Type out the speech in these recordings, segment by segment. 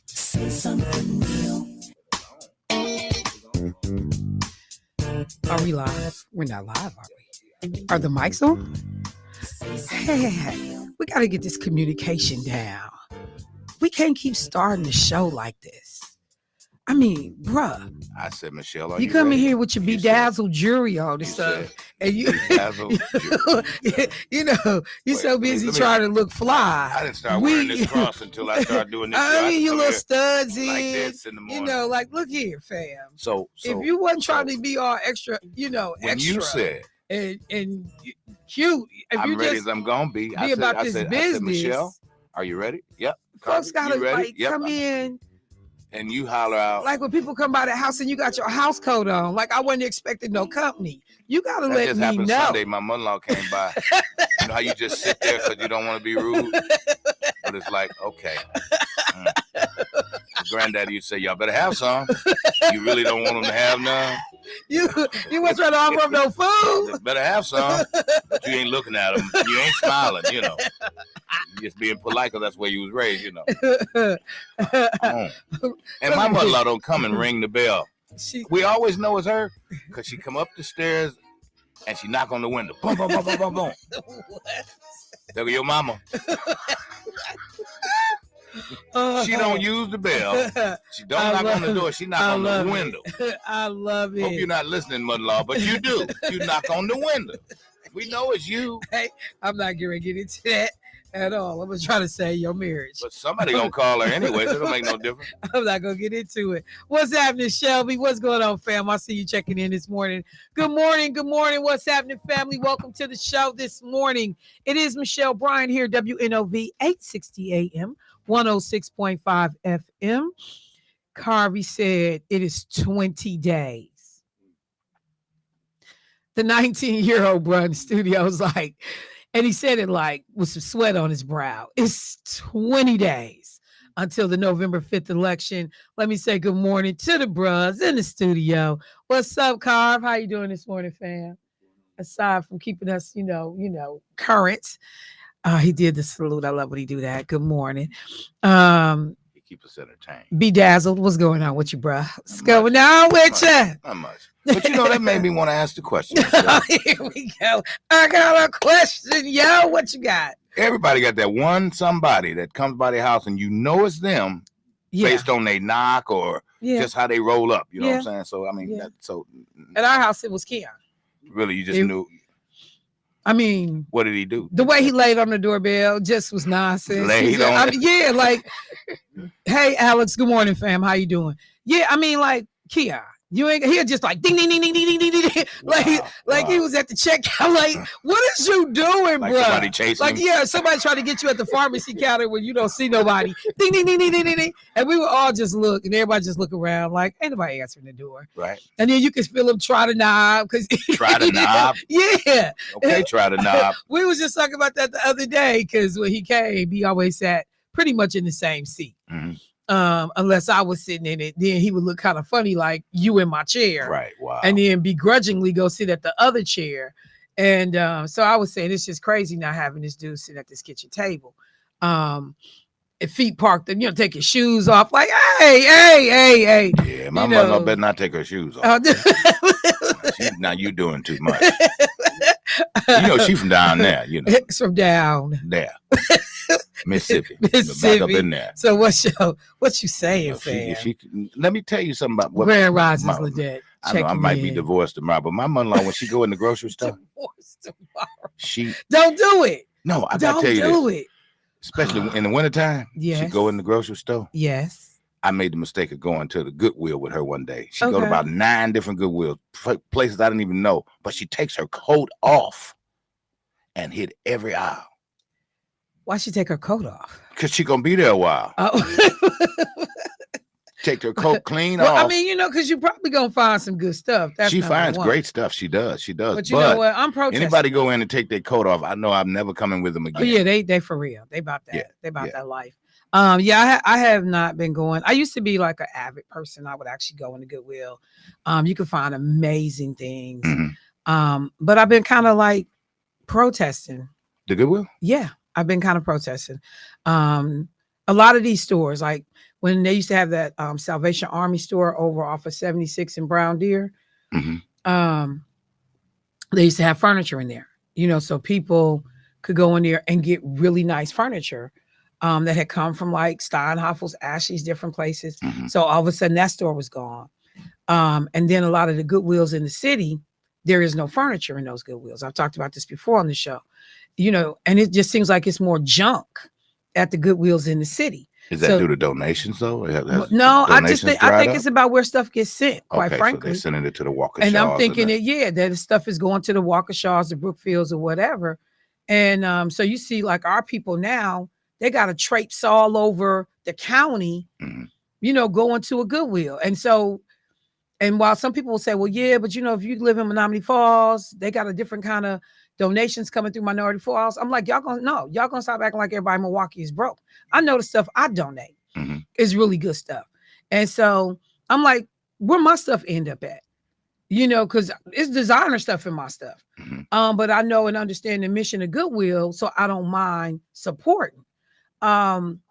Say something real. Are we live? We're not live, are we? Are the mics on? Hey, we got to get this communication down. We can't keep starting the show like this. I mean, bruh. I said, Michelle, are you you come in ready? here with your bedazzled jewelry on and stuff, and you you know, you're so busy trying to look fly. I didn't start wearing this cross until I started doing this. I mean, you little studs in, like this in the morning. You know, like look here, fam. So if you wasn't trying to be all extra, you know, when extra, you said and cute, if I'm you ready just as I'm gonna be. I said, Michelle, are you ready? Yep. Folks gotta like come in. And you holler out. Like when people come by the house and you got your house coat on. Like I wasn't expecting no company. You got to let me know. Sunday, my mother-in-law came by. You know how you just sit there because you don't want to be rude? But it's like, okay. Granddaddy used to say, y'all better have some. You really don't want them to have none? You weren't trying to offer up no food? Better have some. But you ain't looking at them. You ain't smiling, you know. You just being polite because that's where you was raised, you know. And my mother-in-law don't come and ring the bell. We always know it's her because she come up the stairs and she knock on the window. Boom, boom, boom, boom, boom, boom. There go your mama. She don't use the bell. She don't knock on the door. She knock on the window. I love it. Hope you're not listening, mother-in-law, but you do. You knock on the window. We know it's you. Hey, I'm not going to get into that at all. I'm going to try to save your marriage. But somebody going to call her anyway, so it don't make no difference. I'm not going to get into it. What's happening, Shelby? What's going on, fam? I see you checking in this morning. Good morning. Good morning. What's happening, family? Welcome to the show this morning. It is Michelle Bryant here, WNOV 860 AM, 106.5 FM. Carvey said it is 20 days. The 19-year-old bro in the studio was like, and he said it like with some sweat on his brow. It's 20 days until the November 5th election. Let me say good morning to the bros in the studio. What's up, Carv? How you doing this morning, fam? Aside from keeping us, you know, current. He did the salute. I love when he do that. Good morning. He keep us entertained. Bedazzled. What's going on with you, bro? What's going on with you? Not much. But you know, that made me want to ask the question. Here we go. I got a question, yo. What you got? Everybody got that one somebody that comes by their house and you know it's them based on they knock or just how they roll up. You know what I'm saying? So, I mean, at our house, it was Keon. Really, you just knew. I mean, what did he do? The way he laid on the doorbell just was nonsense. Like, hey, Alex, good morning, fam. How you doing? Yeah, I mean, like, Keon. You ain't he'll just like ding ding ding ding ding ding ding ding. Like he was at the checkout. Like, what is you doing, like bro? Somebody chasing him? Somebody trying to get you at the pharmacy counter when you don't see nobody. Ding ding ding ding ding ding ding. And we would all just look, and everybody just look around like ain't nobody answering the door. Right. And then you can feel him try the knob try the knob. Yeah. Okay, try the knob. We was just talking about that the other day because when he came, he always sat pretty much in the same seat. Mm-hmm. Unless I was sitting in it, then he would look kind of funny, like you in my chair. Right. Wow. And then begrudgingly go sit at the other chair. And so I was saying, it's just crazy not having this dude sit at this kitchen table. If feet parked, and take your shoes off, like, hey. Yeah, my mother better not take her shoes off. Now you doing too much. She's from down there, It's from down there. Mississippi. Back up in there. So what you saying, fam? Let me tell you something about what Grand Rising Ladette. I know I might be divorced tomorrow, but my mother-in-law, when she go in the grocery store, she don't do it. No, I gotta tell you don't do it. Especially in the wintertime. Yes. She go in the grocery store. Yes. I made the mistake of going to the Goodwill with her one day. She go to about 9 different Goodwills, places I didn't even know, but she takes her coat off and hit every aisle. Why she take her coat off? Because she gonna be there a while. Take her coat clean off. I mean, because you're probably gonna find some good stuff. She finds great stuff. She does. But you know what? I'm protesting. Anybody go in and take their coat off, I know I'm never coming with them again. Oh yeah, they for real. They about that. They about that life. Yeah, I have not been going. I used to be like an avid person. I would actually go into Goodwill. You can find amazing things. Hmm. But I've been kind of like protesting. The Goodwill? Yeah, I've been kind of protesting. Um, a lot of these stores, like when they used to have that Salvation Army store over off of 76 in Brown Deer, Hmm. um, they used to have furniture in there, so people could go in there and get really nice furniture that had come from like Steinhoffel's, Ashley's, different places. Hmm. So all of a sudden that store was gone. And then a lot of the Goodwills in the city, there is no furniture in those Goodwills. I've talked about this before on the show, and it just seems like it's more junk at the Goodwills in the city. Is that So due to donations though? no, Donations I dried think up? it's about where stuff gets sent, quite Okay, so they're frankly. sending it to the Walker And I'm Shaws thinking that, yeah, that stuff is going to the Waukesha's, the Brookfields, or whatever. And so you see, like our people now, they got to traipse all over the county, Mhm. going to a Goodwill. And so, and while some people will say, well, yeah, but if you live in Menominee Falls, they got a different kind of donations coming through Minority Falls. I'm like, y'all gonna stop acting like everybody in Milwaukee is broke. I know the stuff I donate Mhm. is really good stuff. And so I'm like, where my stuff end up at? Because it's designer stuff in my stuff. Mhm. But I know and understand the mission of Goodwill, so I don't mind supporting. Um,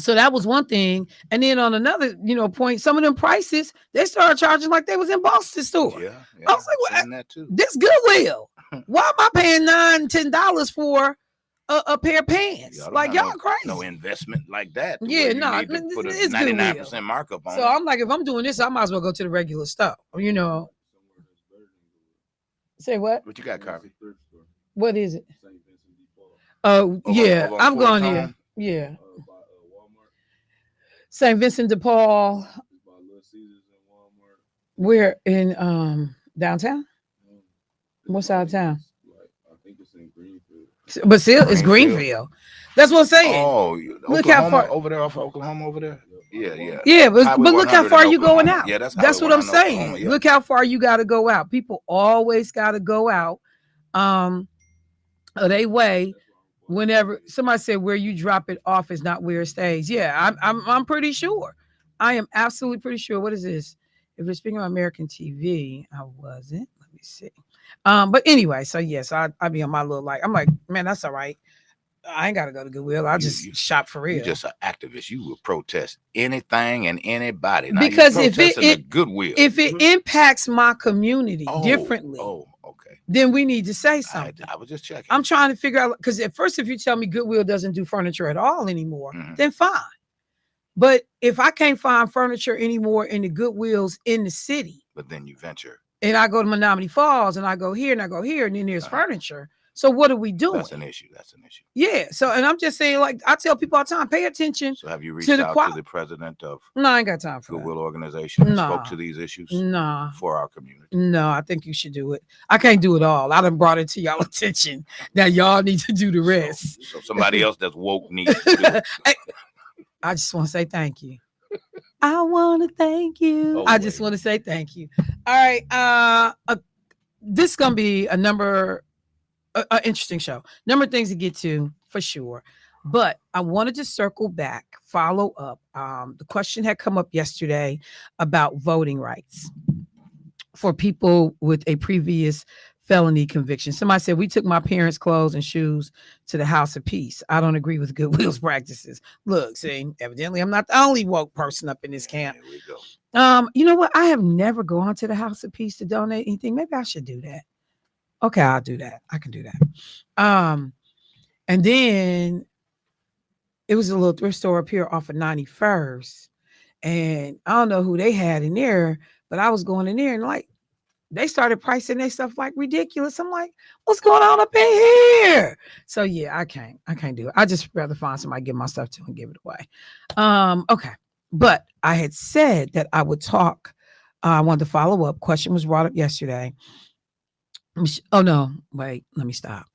so that was one thing. And then on another, point, some of them prices, they started charging like they was in Boston store. Yeah, I was like, I've seen that too. this Goodwill. Why am I paying $9-10 for a pair of pants? Y'all Like, y'all crazy. no investment like that. Yeah, no, need to put a it's 99% markup on so it. I'm like, if I'm doing this, I might as well go to the regular stuff. Say what? What you got, Carvey? What is it? Oh, yeah, over I'm Fort going here. Tom? Yeah. St. Vincent de Paul. We're in downtown. What side of town? But still, it's Greenfield. That's what I'm saying. Oh, Look Oklahoma, how far over there, off of Oklahoma over there. Yeah. Yeah, but Highway look how 100 far in you going Oklahoma. out. Yeah, that's what Highway I'm 100 in saying. Oklahoma, yeah. Look how far you got to go out. People always got to go out. They way. Whenever somebody said where you drop it off is not where it stays. Yeah, I'm pretty sure. I am absolutely pretty sure. What is this? If we're speaking of American TV, I wasn't. Let me see. But anyway, so yes, I be on my little I'm like, man, that's all right. I ain't gotta go to Goodwill. I just shop for real. You're just an activist. You will protest anything and anybody. Now, because you're if it Goodwill, if it impacts my community differently, okay, then we need to say something. I was just checking. I'm trying to figure out, because at first, if you tell me Goodwill doesn't do furniture at all anymore, then fine. But if I can't find furniture anymore in the Goodwills in the city, but then you venture, and I go to Menominee Falls, and I go here, and I go here, and then there's furniture. So what are we doing? That's an issue. Yeah. So, and I'm just saying, like I tell people all the time, pay attention. So have you reached out to the president of No, I ain't got time for Goodwill organization? Nah. Spoke to these issues? Nah. For our community? No, I think you should do it. I can't do it all. I done brought it to y'all attention. Now y'all need to do the rest. So somebody else that's woke needs to do it. I just want to say thank you. I want to thank you. I just want to say thank you. All right. This is going to be an interesting show. Number of things to get to for sure. But I wanted to circle back, follow up. The question had come up yesterday about voting rights for people with a previous felony conviction. Somebody said, we took my parents' clothes and shoes to the House of Peace. I don't agree with Goodwill's practices. Look, see, evidently I'm not the only woke person up in this camp. There we go. You know what? I have never gone to the House of Peace to donate anything. Maybe I should do that. Okay, I'll do that. I can do that. And then it was a little thrift store up here off of 91st. And I don't know who they had in there, but I was going in there and like, they started pricing their stuff like ridiculous. I'm like, what's going on up in here? So yeah, I can't do it. I just rather find somebody to give my stuff to and give it away. Okay. But I had said that I would talk. I wanted to follow up. Question was brought up yesterday. Oh no, wait, let me stop.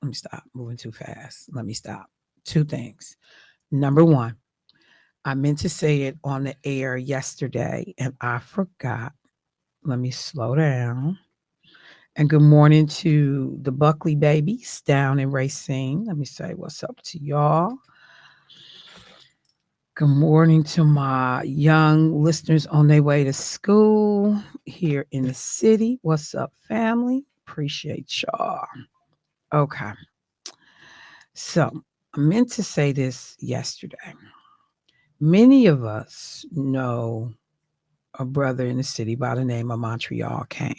Moving too fast. Let me stop. Two things. Number one, I meant to say it on the air yesterday and I forgot. Let me slow down. And good morning to the Buckley babies down in Racine. Let me say what's up to y'all. Good morning to my young listeners on their way to school here in the city. What's up, family? Appreciate y'all. Okay. So I meant to say this yesterday. Many of us know a brother in the city by the name of Montreal Kane.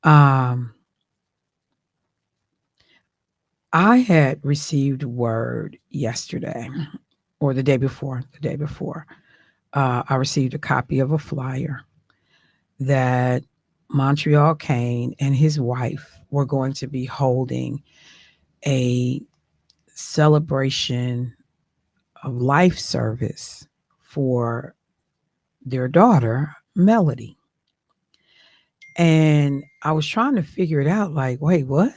Um, I had received word yesterday or the day before, I received a copy of a flyer that Montreal Kane and his wife were going to be holding a celebration of life service for their daughter, Melody. And I was trying to figure it out like, wait, what?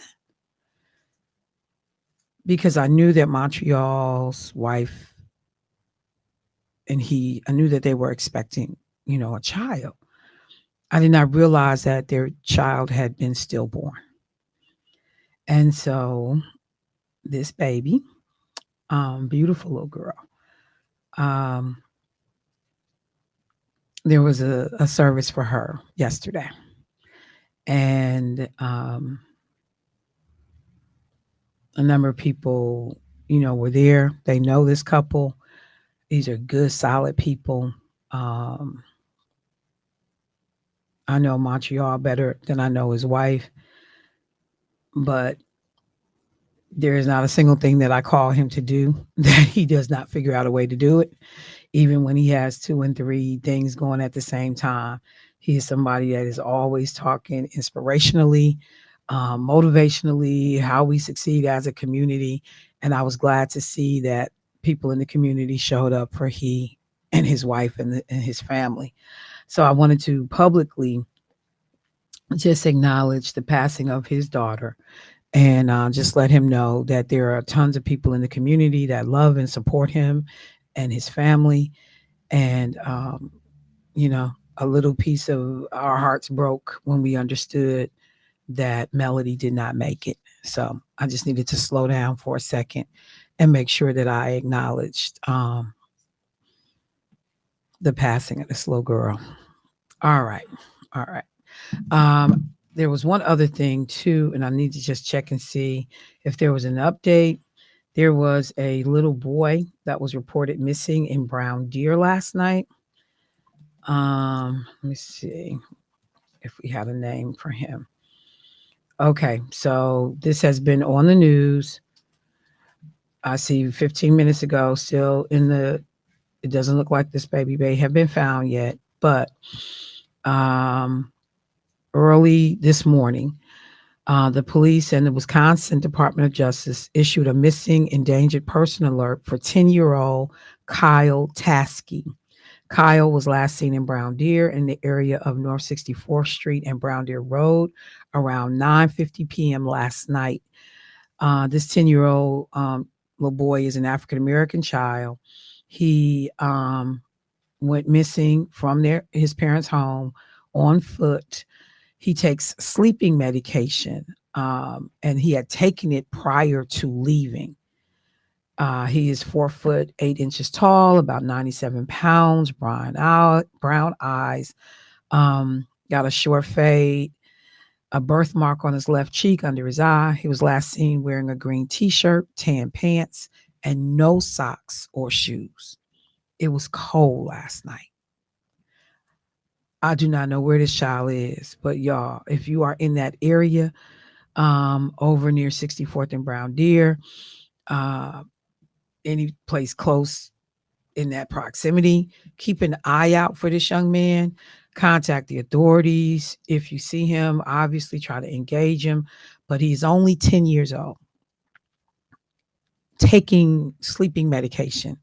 Because I knew that Montreal's wife and I knew that they were expecting, a child. I did not realize that their child had been stillborn. And so this baby, beautiful little girl, um, there was a service for her yesterday. And a number of people, were there. They know this couple. These are good, solid people. Um, I know Montreal better than I know his wife, but there is not a single thing that I call him to do that he does not figure out a way to do it, even when he has two and three things going at the same time. He is somebody that is always talking inspirationally, motivationally, how we succeed as a community. And I was glad to see that people in the community showed up for he and his wife and his family. So I wanted to publicly just acknowledge the passing of his daughter and just let him know that there are tons of people in the community that love and support him and his family. And, a little piece of our hearts broke when we understood that Melody did not make it. So I just needed to slow down for a second and make sure that I acknowledged the passing of this little girl. All right. All right. There was one other thing too, and I need to just check and see if there was an update. There was a little boy that was reported missing in Brown Deer last night. Let me see if we had a name for him. Okay, so this has been on the news. I see 15 minutes ago, still in the. It doesn't look like this baby may have been found yet, but um, early this morning, the police and the Wisconsin Department of Justice issued a missing endangered person alert for 10-year-old Kyle Taskey. Kyle was last seen in Brown Deer in the area of North 64th Street and Brown Deer Road around 9:50 p.m. last night. This 10-year-old little boy is an African American child. He went missing from his parents' home on foot. He takes sleeping medication, and he had taken it prior to leaving. He is 4 foot 8 inches tall, about 97 pounds, brown eyes, got a short fade, a birthmark on his left cheek under his eye. He was last seen wearing a green t-shirt, tan pants, and no socks or shoes. It was cold last night. I do not know where this child is, but y'all, if you are in that area, over near 64th and Brown Deer, uh, any place close in that proximity, keep an eye out for this young man. Contact the authorities. If you see him, obviously try to engage him, but he's only 10 years old, taking sleeping medication.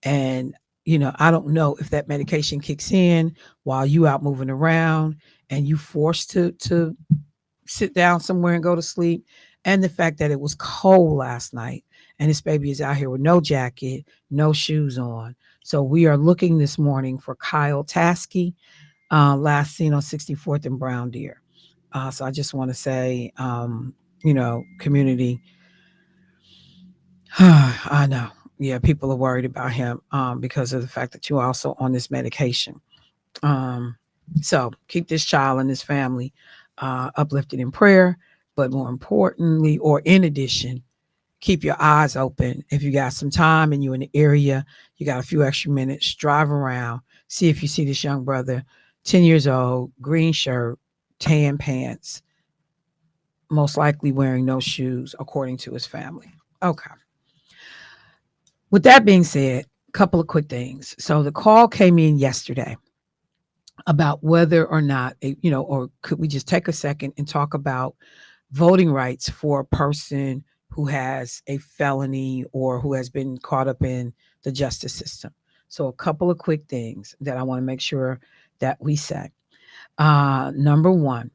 And, I don't know if that medication kicks in while you out moving around and you forced to sit down somewhere and go to sleep. And the fact that it was cold last night and this baby is out here with no jacket, no shoes on. So we are looking this morning for Kyle Taskey, last seen on 64th and Brown Deer. So I just want to say, community, I know, Yeah, people are worried about him because of the fact that you're also on this medication. Um, so keep this child and this family uplifted in prayer, but more importantly, or in addition, keep your eyes open. If you got some time and you're in the area, you got a few extra minutes, drive around, see if you see this young brother, 10 years old, green shirt, tan pants, most likely wearing no shoes, according to his family. Okay. With that being said, a couple of quick things. So the call came in yesterday about whether or not, or could we just take a second and talk about voting rights for a person who has a felony or who has been caught up in the justice system. So, a couple of quick things that I want to make sure that we say. Number one,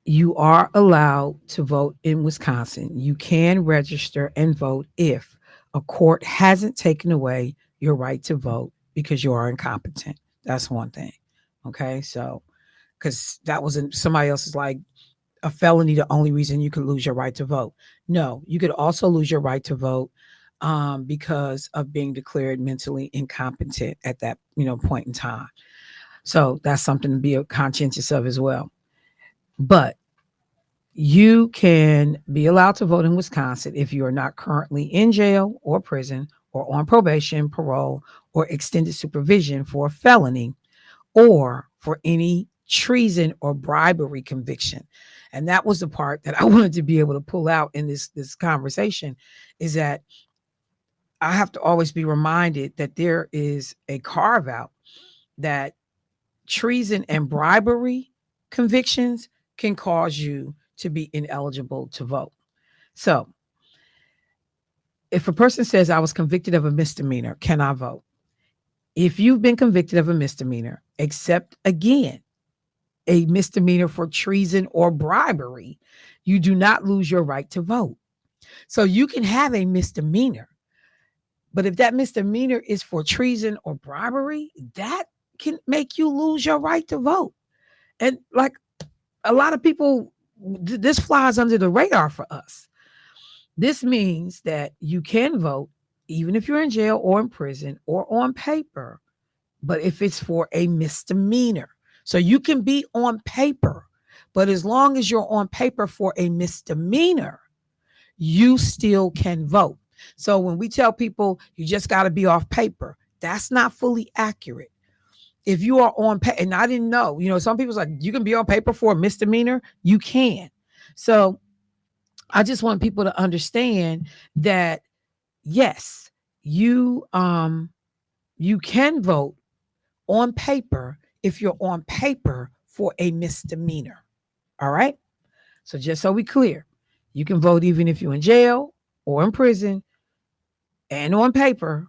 you are allowed to vote in Wisconsin. You can register and vote if a court hasn't taken away your right to vote because you are incompetent. That's one thing. Okay. So, because that wasn't somebody else's like a felony the only reason you could lose your right to vote. No, you could also lose your right to vote because of being declared mentally incompetent at that point in time. So that's something to be conscientious of as well. But you can be allowed to vote in Wisconsin if you are not currently in jail or prison or on probation, parole, or extended supervision for a felony or for any treason or bribery conviction. And that was the part that I wanted to be able to pull out in this conversation, is that I have to always be reminded that there is a carve out that treason and bribery convictions can cause you to be ineligible to vote. So if a person says I was convicted of a misdemeanor, can I vote? If you've been convicted of a misdemeanor, except again, a misdemeanor for treason or bribery, you do not lose your right to vote. So you can have a misdemeanor, but if that misdemeanor is for treason or bribery, that can make you lose your right to vote. And like a lot of people, this flies under the radar for us. This means that you can vote even if you're in jail or in prison or on paper, but if it's for a misdemeanor. So you can be on paper, but as long as you're on paper for a misdemeanor, you still can vote. So when we tell people you just got to be off paper, that's not fully accurate. If you are on paper, and I didn't know, some people's like, you can be on paper for a misdemeanor. You can. So I just want people to understand that yes, you can vote on paper if you're on paper for a misdemeanor. All right. So just so we clear, you can vote even if you're in jail or in prison and on paper,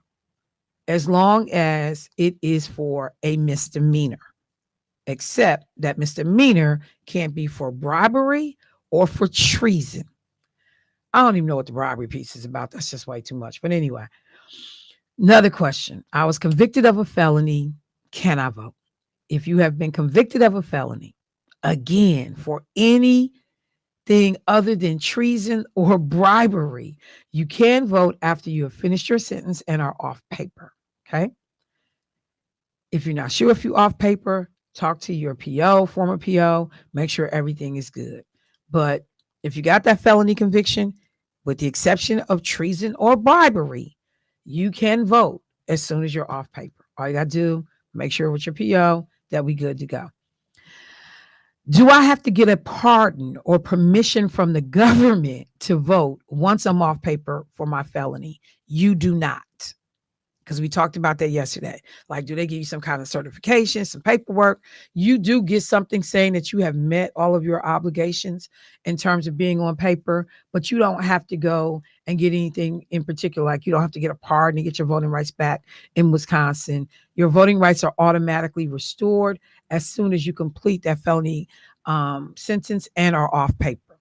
as long as it is for a misdemeanor, except that misdemeanor can't be for bribery or for treason. I don't even know what the bribery piece is about. That's just way too much. But anyway, another question. I was convicted of a felony. Can I vote? If you have been convicted of a felony, again, for anything other than treason or bribery, you can vote after you have finished your sentence and are off paper. Okay. If you're not sure if you're off paper, talk to your PO, former PO, make sure everything is good. But if you got that felony conviction, with the exception of treason or bribery, you can vote as soon as you're off paper. All you got to do, make sure with your PO that we good to go. Do I have to get a pardon or permission from the government to vote once I'm off paper for my felony? You do not. Because we talked about that yesterday. Like, do they give you some kind of certification, some paperwork? You do get something saying that you have met all of your obligations in terms of being on paper, but you don't have to go and get anything in particular. Like, you don't have to get a pardon to get your voting rights back in Wisconsin. Your voting rights are automatically restored as soon as you complete that felony sentence and are off paper.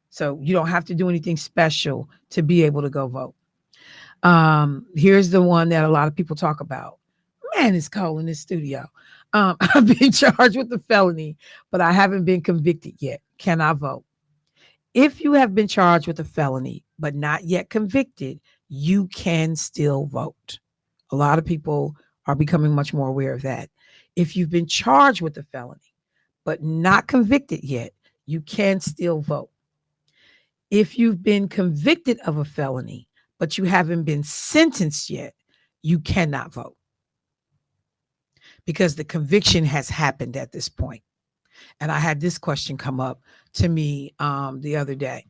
So you don't have to do anything special to be able to go vote. Here's the one that a lot of people talk about. Man, it's cold in this studio. I've been charged with a felony, but I haven't been convicted yet. Can I vote? If you have been charged with a felony but not yet convicted, you can still vote. A lot of people are becoming much more aware of that. If you've been charged with a felony but not convicted yet, you can still vote. If you've been convicted of a felony but you haven't been sentenced yet, you cannot vote because the conviction has happened at this point. And I had this question come up to me the other day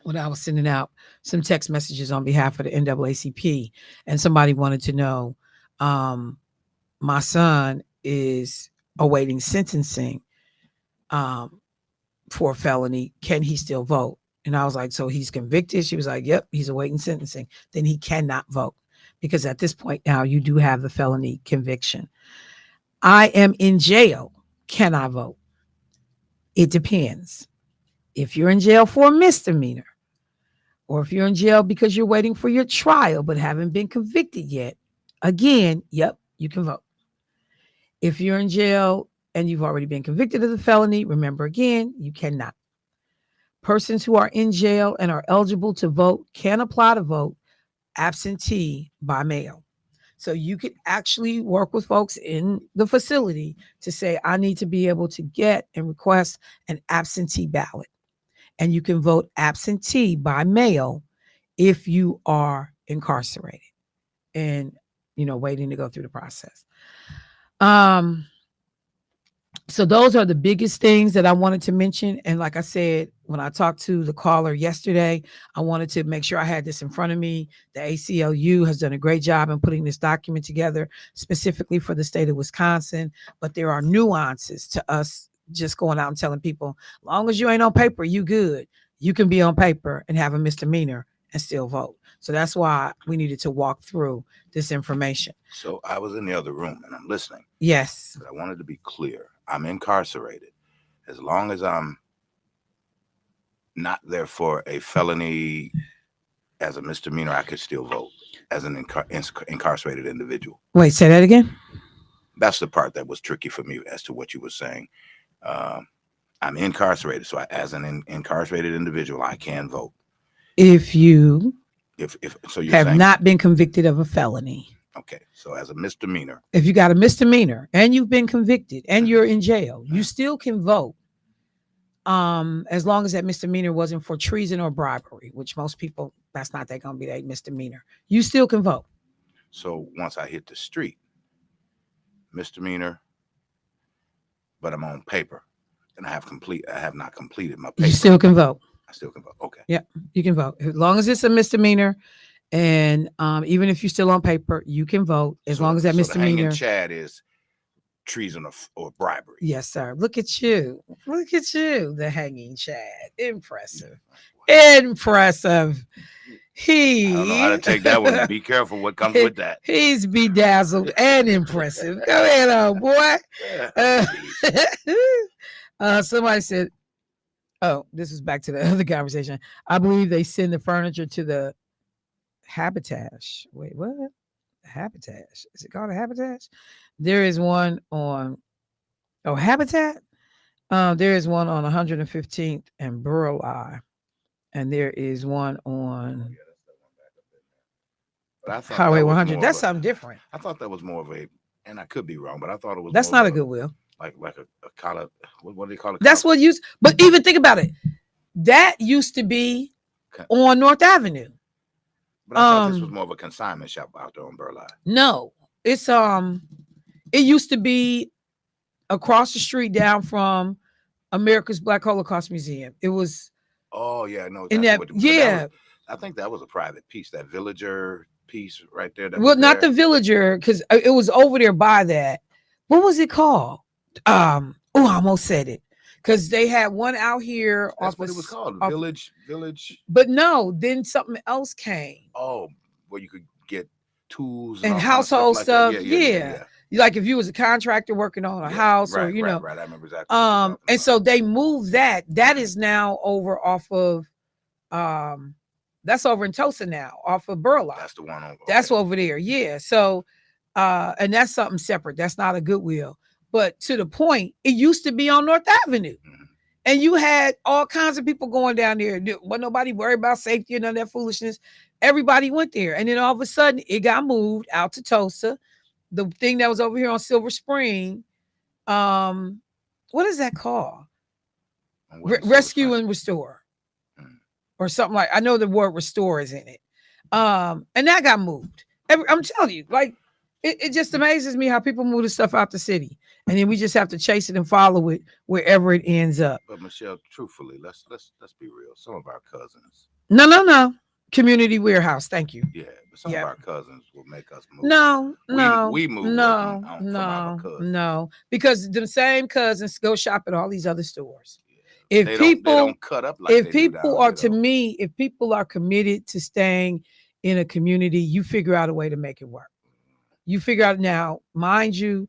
when I was sending out some text messages on behalf of the NAACP, and somebody wanted to know, my son is awaiting sentencing for a felony. Can he still vote? And I was like, so he's convicted? She was like, yep, he's awaiting sentencing. Then he cannot vote because at this point now you do have the felony conviction. I am in jail. Can I vote? It depends. If you're in jail for a misdemeanor, or if you're in jail because you're waiting for your trial but haven't been convicted yet, again, yep, you can vote. If you're in jail and you've already been convicted of the felony, remember again, you cannot. Persons who are in jail and are eligible to vote can apply to vote absentee by mail. So you could actually work with folks in the facility to say, I need to be able to get and request an absentee ballot. And you can vote absentee by mail if you are incarcerated and, waiting to go through the process. So those are the biggest things that I wanted to mention. And like I said, when I talked to the caller yesterday, I wanted to make sure I had this in front of me. The ACLU has done a great job in putting this document together specifically for the state of Wisconsin. But there are nuances to us just going out and telling people, as long as you ain't on paper, you good. You can be on paper and have a misdemeanor and still vote. So that's why we needed to walk through this information. So I was in the other room and I'm listening. Yes. But I wanted to be clear. I'm incarcerated. As long as I'm not there for a felony as a misdemeanor, I could still vote as an incarcerated individual. Wait, say that again? That's the part that was tricky for me as to what you were saying. I'm incarcerated. So as an incarcerated individual, I can vote. If you so you're have saying, not been convicted of a felony. Okay, so as a misdemeanor. If you got a misdemeanor and you've been convicted and you're in jail, you still can vote. As long as that misdemeanor wasn't for treason or bribery, which most people, that's not going to be a misdemeanor. You still can vote. So once I hit the street, misdemeanor, but I'm on paper and I have not completed my paper. You still can vote. I still can vote. Okay. Yeah, you can vote. As long as it's a misdemeanor. And even if you're still on paper, you can vote as long as that misdemeanor. The hanging chad is treason or bribery. Yes, sir. Look at you. Look at you, the hanging chad. Impressive. Impressive. I don't know how to take that one. Be careful what comes with that. He's bedazzled and impressive. Go ahead, old boy. Somebody said, oh, this is back to the other conversation. I believe they send the furniture to the Habitage. Wait, what? Habitage. Is it called a Habitage? There is one on Habitat. There is one on 115th and Burleigh. And there is one on Highway 100. That's something different. I thought that was more of a, and I could be wrong, but I thought it was. That's not a Goodwill. Like a collar. What do they call it? That's what used. But even think about it. That used to be on North Avenue. But I thought this was more of a consignment shop out there on Burleigh. No, it's it used to be across the street down from America's Black Holocaust Museum. It was. Oh yeah, no. In that, yeah. I think that was a private piece. That Villager piece right there. Well, not the Villager, because it was over there by that. What was it called? I almost said it. Because they had one out here. That's what it was called. Village. But no, then something else came. Oh, where you could get tools and household stuff. Like yeah. Like if you was a contractor working on a house, right, or you know. Right. I remember exactly. And so they moved that. That is now over off of that's over in Tulsa now, off of Burleigh. That's the one over. That's over there. Yeah. So and that's something separate. That's not a Goodwill. But to the point, it used to be on North Avenue. Mm-hmm. And you had all kinds of people going down there. Wasn't nobody worried about safety and none of that foolishness. Everybody went there. And then all of a sudden, it got moved out to Tulsa. The thing that was over here on Silver Spring, what is that called? Rescue and Restore. Or something like, I know the word restore is in it. And that got moved. I'm telling you, like, it just amazes me how people move the stuff out the city. And then we just have to chase it and follow it wherever it ends up. But Michelle, truthfully, let's be real. Some of our cousins. No. Community warehouse. Thank you. Yeah, but some of our cousins will make us move. We move. No, because the same cousins go shop at all these other stores. Yeah, they don't cut up like if people are to me, if people are committed to staying in a community, you figure out a way to make it work. You figure out now, mind you,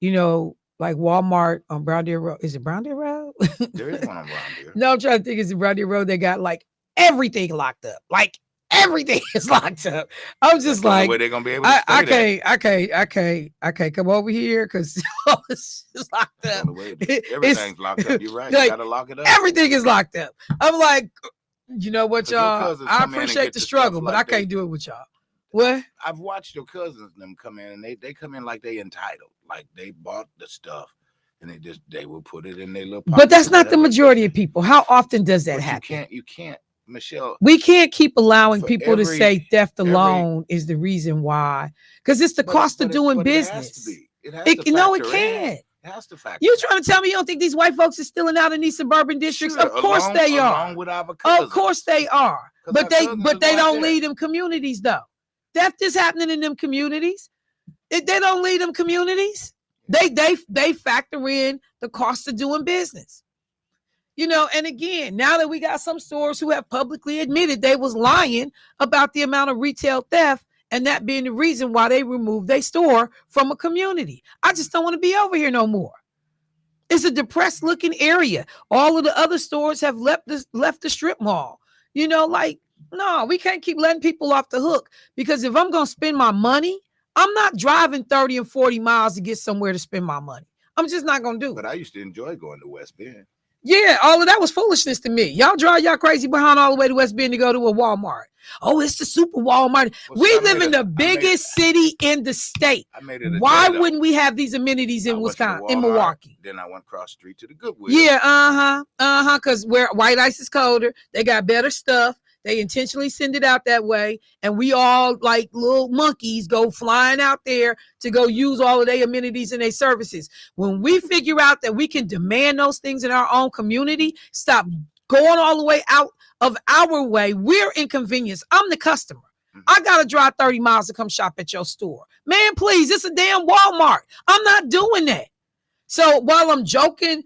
like Walmart on Brown Deer Road. Is it Brown Deer Road? There is one on Brown Deer. No, I'm trying to think. Is it Brown Deer Road? They got like everything locked up. Like everything is locked up. I'm just like, they're gonna be able to I can't come over here because it's locked up. Everything's locked up. You're right. Like, you gotta lock it up. Everything is locked up. I'm like, you know what, y'all? I appreciate the struggle, but I can't do it with y'all. What? I've watched your cousins them come in, and they come in like they entitled, like they bought the stuff, and they will put it in their little pocket. But that's not the majority of people. How often does that happen? You can't, Michelle. We can't keep allowing people to say theft alone is the reason why, because it's the cost of doing business. It has to can't. It has to factor. You trying to tell me you don't think these white folks are stealing out in these suburban districts? Sure, of course they are. Along with our cousins. Of course they are. But they don't lead them communities though. Theft is happening in them communities. They don't lead them communities. They factor in the cost of doing business. And again, now that we got some stores who have publicly admitted they was lying about the amount of retail theft, and that being the reason why they removed their store from a community. I just don't want to be over here no more. It's a depressed looking area. All of the other stores have left the strip mall. No, we can't keep letting people off the hook, because if I'm going to spend my money, I'm not driving 30 and 40 miles to get somewhere to spend my money. I'm just not going to do it. But I used to enjoy going to West Bend. Yeah, all of that was foolishness to me. Y'all drive y'all crazy behind all the way to West Bend to go to a Walmart. Oh, it's the super Walmart. We live in the biggest city in the state. Why wouldn't we have these amenities in Wisconsin, in Milwaukee? Then I went across the street to the Goodwill. Yeah, because where white ice is colder, they got better stuff. They intentionally send it out that way. And we all, like little monkeys, go flying out there to go use all of their amenities and their services. When we figure out that we can demand those things in our own community, stop going all the way out of our way, we're inconvenienced. I'm the customer. I got to drive 30 miles to come shop at your store. Man, please, it's a damn Walmart. I'm not doing that. So while I'm joking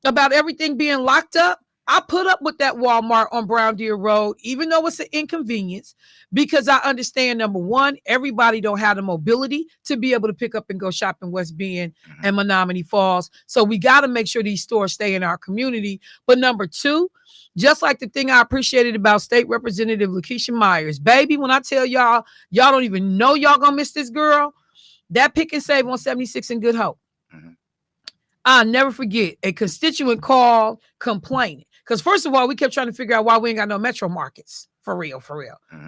about everything being locked up, I put up with that Walmart on Brown Deer Road, even though it's an inconvenience, because I understand, number one, everybody don't have the mobility to be able to pick up and go shop in West Bend and Menominee Falls. So we got to make sure these stores stay in our community. But number two, just like the thing I appreciated about State Representative Lakeisha Myers, baby, when I tell y'all don't even know y'all gonna miss this girl, that Pick and Save on 76 in Good Hope. I'll never forget a constituent called complaining. Because first of all, we kept trying to figure out why we ain't got no metro markets. For real.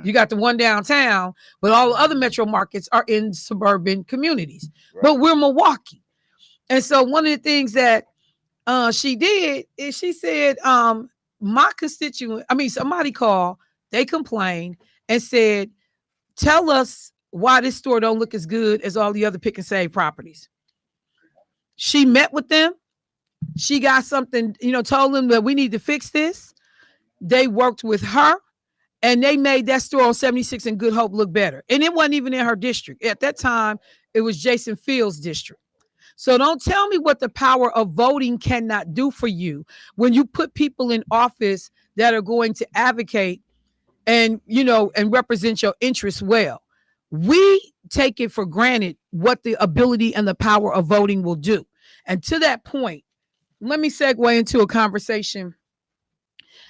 You got the one downtown, but all the other metro markets are in suburban communities. Right. But we're Milwaukee. And so one of the things that she did is she said, somebody called, they complained and said, tell us why this store don't look as good as all the other Pick and Save properties. She met with them. She got something, told them that we need to fix this. They worked with her and they made that store on 76 and Good Hope look better. And it wasn't even in her district. At that time, it was Jason Fields' district. So don't tell me what the power of voting cannot do for you when you put people in office that are going to advocate and represent your interests well. We take it for granted what the ability and the power of voting will do. And to that point, let me segue into a conversation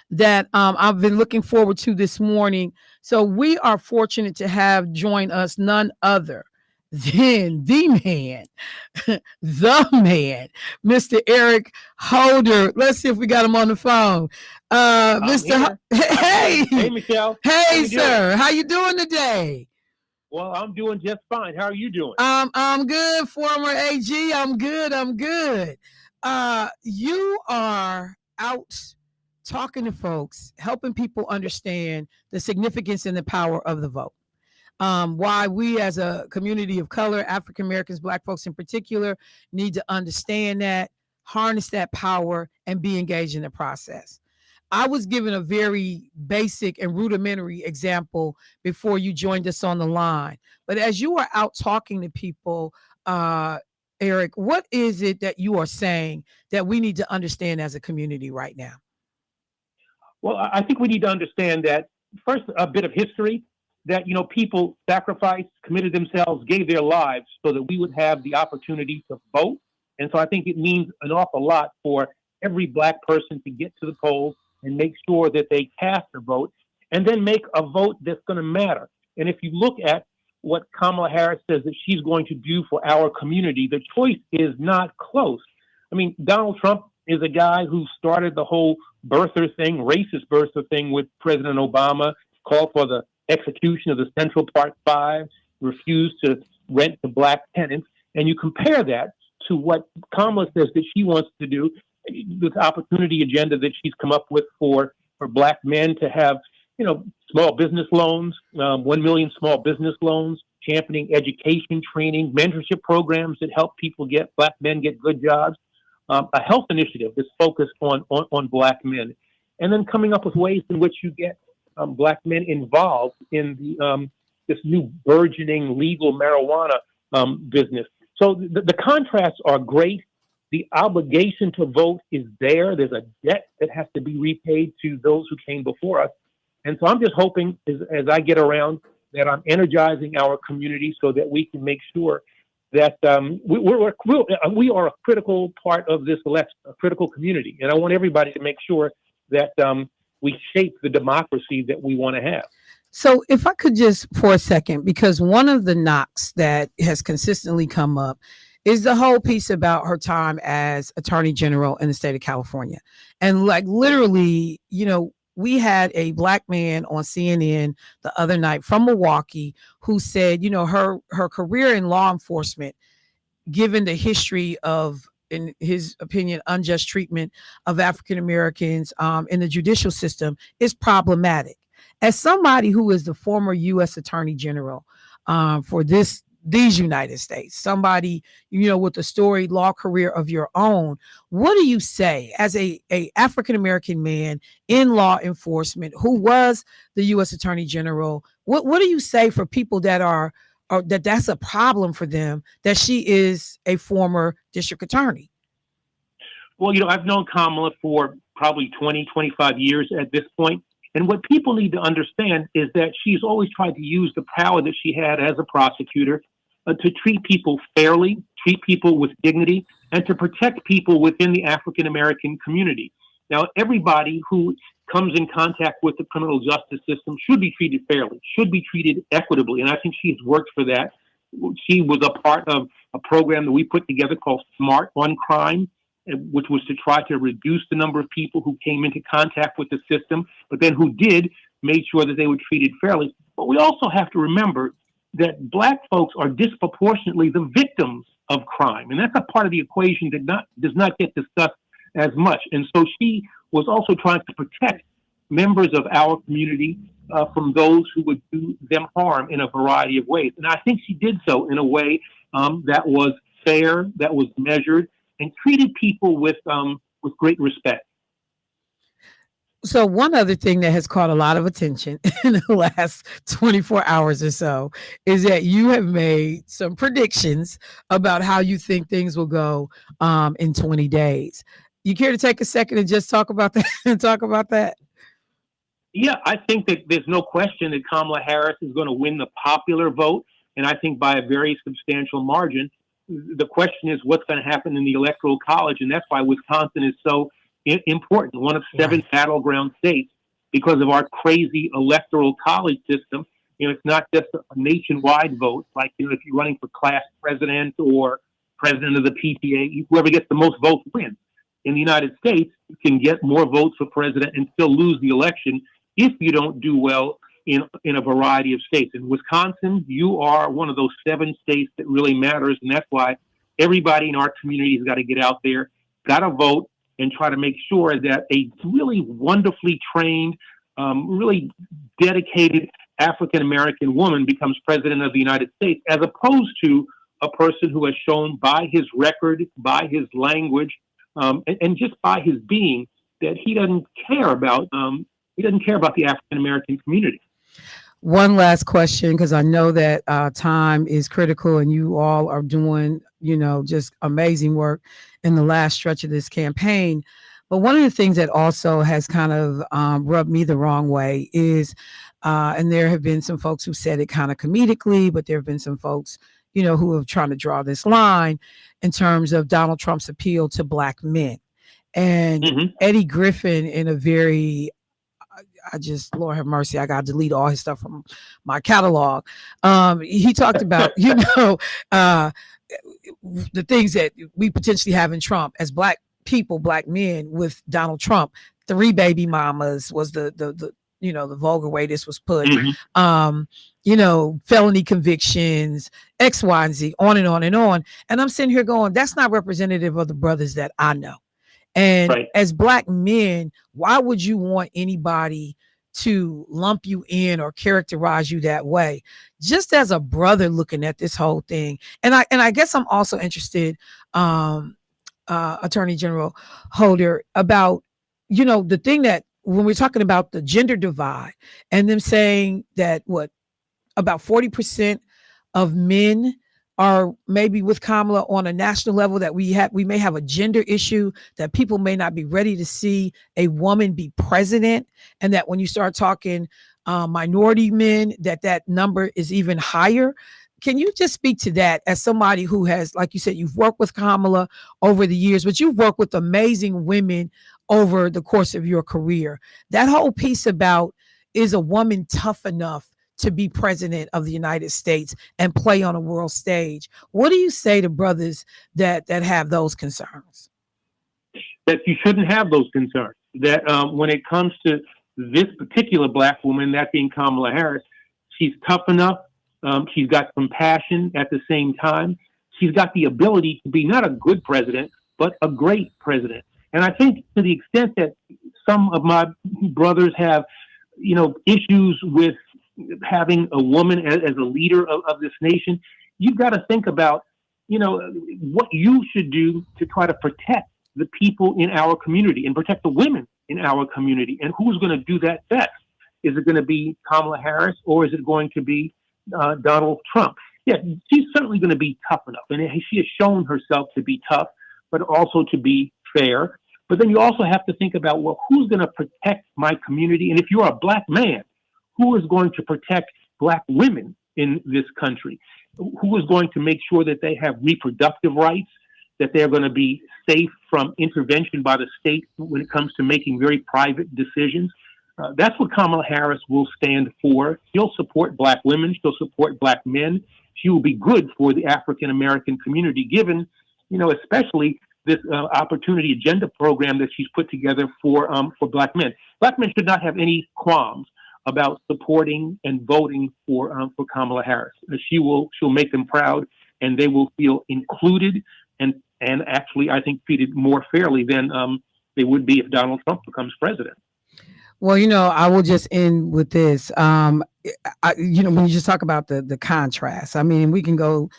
that I've been looking forward to this morning. So we are fortunate to have join us none other then the man, the man, Mr. Eric Holder. Let's see if we got him on the phone. Mr. Hey, Hey, Michelle. hey, sir. How you doing today? Well, I'm doing just fine. How are you doing? I'm good, former AG. I'm good. I'm good. You are out talking to folks, helping people understand the significance and the power of the vote. Why we as a community of color, African Americans, Black folks in particular, need to understand that, harness that power, and be engaged in the process. I was given a very basic and rudimentary example before you joined us on the line. But as you are out talking to people, Eric, what is it that you are saying that we need to understand as a community right now? Well, I think we need to understand that first, a bit of history that, people sacrificed, committed themselves, gave their lives so that we would have the opportunity to vote. And so I think it means an awful lot for every Black person to get to the polls and make sure that they cast a vote and then make a vote that's going to matter. And if you look at what Kamala Harris says that she's going to do for our community, the choice is not close. I mean, Donald Trump is a guy who started the whole birther thing, racist birther thing with President Obama, called for the execution of the Central Park Five, refused to rent to Black tenants. And you compare that to what Kamala says that she wants to do, this opportunity agenda that she's come up with for Black men to have, small business loans, 1 million small business loans, championing education, training, mentorship programs that help Black men get good jobs, a health initiative that's focused on Black men, and then coming up with ways in which you get Black men involved in this new burgeoning legal marijuana business. So the contrasts are great. The obligation to vote is there. There's a debt that has to be repaid to those who came before us. And so I'm just hoping as I get around that I'm energizing our community so that we can make sure that we are a critical part of this election, a critical community. And I want everybody to make sure that we shape the democracy that we want to have. So if I could just for a second, because one of the knocks that has consistently come up is the whole piece about her time as Attorney General in the state of California. And like literally, we had a Black man on CNN the other night from Milwaukee who said, her career in law enforcement, given the history of, in his opinion, unjust treatment of African Americans in the judicial system, is problematic. As somebody who is the former U.S. Attorney General for these United States, somebody, with a storied law career of your own, what do you say as a African-American man in law enforcement who was the U.S. Attorney General? What do you say for people that are that's a problem for them, that she is a former district attorney? Well, I've known Kamala for probably 20, 25 years at this point. And what people need to understand is that she's always tried to use the power that she had as a prosecutor to treat people fairly, treat people with dignity, and to protect people within the African American community. Now, everybody who comes in contact with the criminal justice system should be treated fairly, should be treated equitably. And I think she's worked for that. She was a part of a program that we put together called Smart on Crime, which was to try to reduce the number of people who came into contact with the system, but then who made sure that they were treated fairly. But we also have to remember that Black folks are disproportionately the victims of crime. And that's a part of the equation that does not get discussed as much. And so she was also trying to protect members of our community from those who would do them harm in a variety of ways. And I think she did so in a way that was fair, that was measured, and treated people with great respect. So one other thing that has caught a lot of attention in the last 24 hours or so is that you have made some predictions about how you think things will go in 20 days. You care to take a second and just talk about that? Yeah, I think that there's no question that Kamala Harris is going to win the popular vote, and I think by a very substantial margin. The question is what's going to happen in the Electoral College, and that's why Wisconsin is so important, one of 7 battleground states, because of our crazy Electoral College system It's not just a nationwide vote. Like, if you're running for class president or president of the PTA, whoever gets the most votes wins. In the United States, you can get more votes for president and still lose the election if you don't do well in a variety of states. In Wisconsin, you are one of those 7 states that really matters, and that's why everybody in our community has got to get out there, got to vote, and try to make sure that a really wonderfully trained, really dedicated African-American woman becomes president of the United States, as opposed to a person who has shown by his record, by his language, and just by his being that he doesn't care about the African-American community. One last question, because I know that time is critical and you all are doing, just amazing work in the last stretch of this campaign. But one of the things that also has kind of rubbed me the wrong way is, and there have been some folks who said it kind of comedically, but there have been some folks, who are trying to draw this line in terms of Donald Trump's appeal to Black men. And Eddie Griffin, in a very, Lord have mercy, I got to delete all his stuff from my catalog. He talked about, the things that we potentially have in Trump as Black people, Black men with Donald Trump. 3 baby mamas was the vulgar way this was put. Felony convictions, X, Y, and Z, on and on and on. And I'm sitting here going, that's not representative of the brothers that I know. And as Black men, why would you want anybody to lump you in or characterize you that way? Just as a brother looking at this whole thing. And I guess I'm also interested, Attorney General Holder, about, the thing that when we're talking about the gender divide and them saying that about 40% of men are maybe with Kamala on a national level, that we may have a gender issue, that people may not be ready to see a woman be president, and that when you start talking minority men, that number is even higher. Can you just speak to that as somebody who has, like you said, you've worked with Kamala over the years, but you've worked with amazing women over the course of your career? That whole piece about, is a woman tough enough to be president of the United States and play on a world stage? What do you say to brothers that have those concerns? That you shouldn't have those concerns. That when it comes to this particular Black woman, that being Kamala Harris, she's tough enough. She's got some passion at the same time. She's got the ability to be not a good president, but a great president. And I think to the extent that some of my brothers have, issues with having a woman as a leader of this nation, you've got to think about, what you should do to try to protect the people in our community and protect the women in our community. And who's going to do that best? Is it going to be Kamala Harris, or is it going to be Donald Trump? Yeah, she's certainly going to be tough enough. And she has shown herself to be tough, but also to be fair. But then you also have to think about, who's going to protect my community? And if you're a Black man, who is going to protect Black women in this country? Who is going to make sure that they have reproductive rights, that they're going to be safe from intervention by the state when it comes to making very private decisions? That's what Kamala Harris will stand for. She'll support Black women. She'll support Black men. She will be good for the African-American community, given, especially this opportunity agenda program that she's put together for Black men. Black men should not have any qualms about supporting and voting for Kamala Harris. She'll make them proud, and they will feel included and actually, I think, treated more fairly than they would be if Donald Trump becomes president. Well, I will just end with this. When you just talk about the contrast, I mean, we can go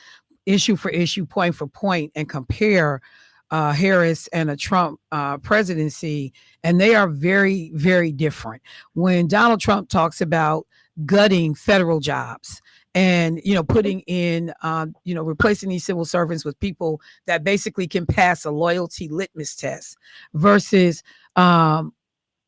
issue for issue, point for point, and compare Harris and a Trump presidency, and they are very, very different. When Donald Trump talks about gutting federal jobs and, putting in, replacing these civil servants with people that basically can pass a loyalty litmus test versus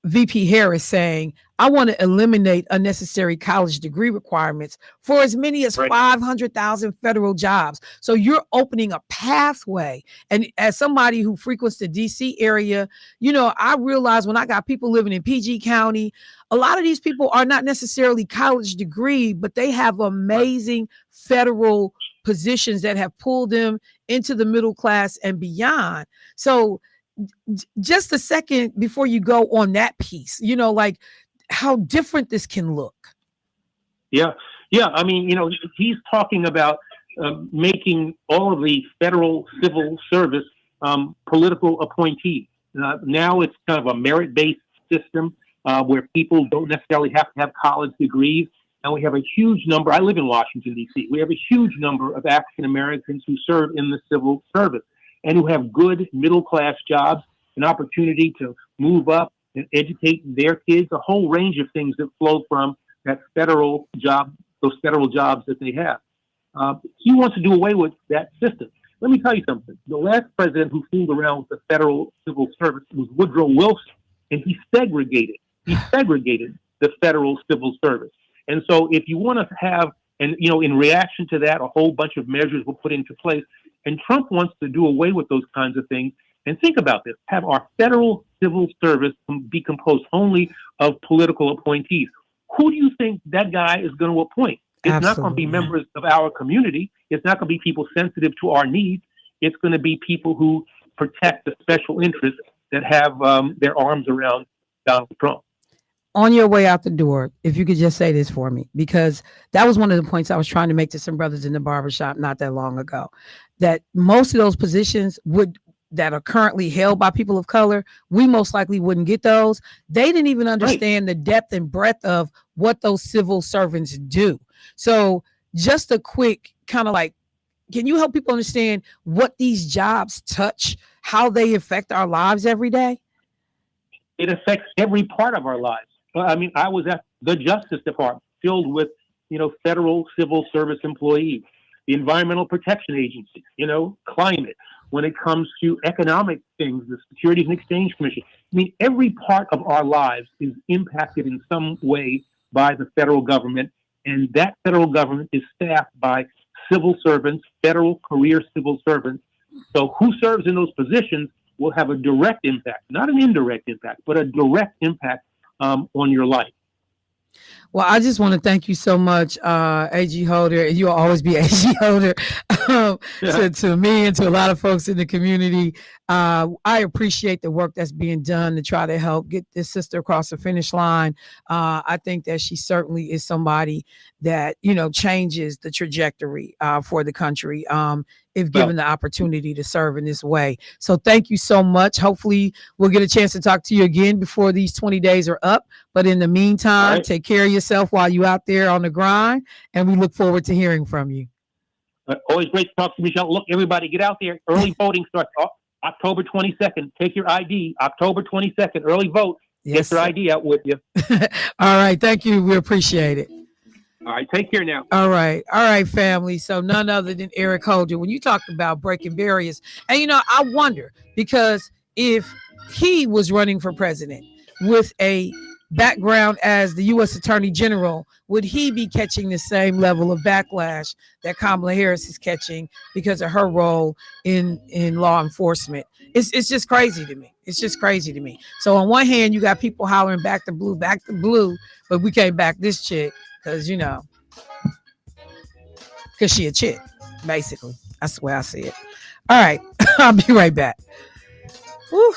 VP Harris saying, I want to eliminate unnecessary college degree requirements for as many as 500,000 federal jobs. So you're opening a pathway. And as somebody who frequents the DC area, I realize when I got people living in PG County, a lot of these people are not necessarily college degree, but they have amazing federal positions that have pulled them into the middle class and beyond. So just a second before you go on that piece, like how different this can look. Yeah. I mean, he's talking about making all of the federal civil service political appointees. Now it's kind of a merit-based system where people don't necessarily have to have college degrees. And we have a huge number. I live in Washington, D.C. We have a huge number of African Americans who serve in the civil service and who have good middle-class jobs, an opportunity to move up and educate their kids, a whole range of things that flow from that federal job, those federal jobs that they have. He wants to do away with that system. Let me tell you something. The last president who fooled around with the federal civil service was Woodrow Wilson, and he segregated the federal civil service. And so if you want to have, and in reaction to that, a whole bunch of measures were put into place. And Trump wants to do away with those kinds of things. And think about this, have our federal civil service be composed only of political appointees. Who do you think that guy is going to appoint? It's Absolutely. Not going to be members of our community. It's not going to be people sensitive to our needs. It's going to be people who protect the special interests that have their arms around Donald Trump. On your way out the door, if you could just say this for me, because that was one of the points I was trying to make to some brothers in the barbershop not that long ago, that most of those positions that are currently held by people of color, we most likely wouldn't get those. They didn't even understand the depth and breadth of what those civil servants do. So just a quick kind of like, can you help people understand what these jobs touch, how they affect our lives every day? It affects every part of our lives. I mean, I was at the Justice Department filled with, federal civil service employees, the Environmental Protection Agency, climate. When it comes to economic things, the Securities and Exchange Commission. I mean, every part of our lives is impacted in some way by the federal government, and that federal government is staffed by civil servants, federal career civil servants. So who serves in those positions will have a direct impact, not an indirect impact, but a direct impact on your life. Well, I just want to thank you so much, AG Holder, and you'll always be AG Holder to me and to a lot of folks in the community. I appreciate the work that's being done to try to help get this sister across the finish line. I think that she certainly is somebody that, changes the trajectory for the country. If given the opportunity to serve in this way. So thank you so much. Hopefully we'll get a chance to talk to you again before these 20 days are up. But in the meantime, take care of yourself while you're out there on the grind. And we look forward to hearing from you. Always great to talk to you, Michelle. Look, everybody, get out there. Early voting starts October 22nd. Take your ID. October 22nd, early vote. Get your ID out with you. All right. Thank you. We appreciate it. All right, take care now. All right, family. So none other than Eric Holder. When you talked about breaking barriers, and I wonder, because if he was running for president with a background as the U.S. Attorney General, would he be catching the same level of backlash that Kamala Harris is catching because of her role in law enforcement? It's just crazy to me. It's just crazy to me. So on one hand, you got people hollering back to blue, but we can't back this chick. Because, because she a chick, basically. That's the way I see it. All right. I'll be right back. Woo.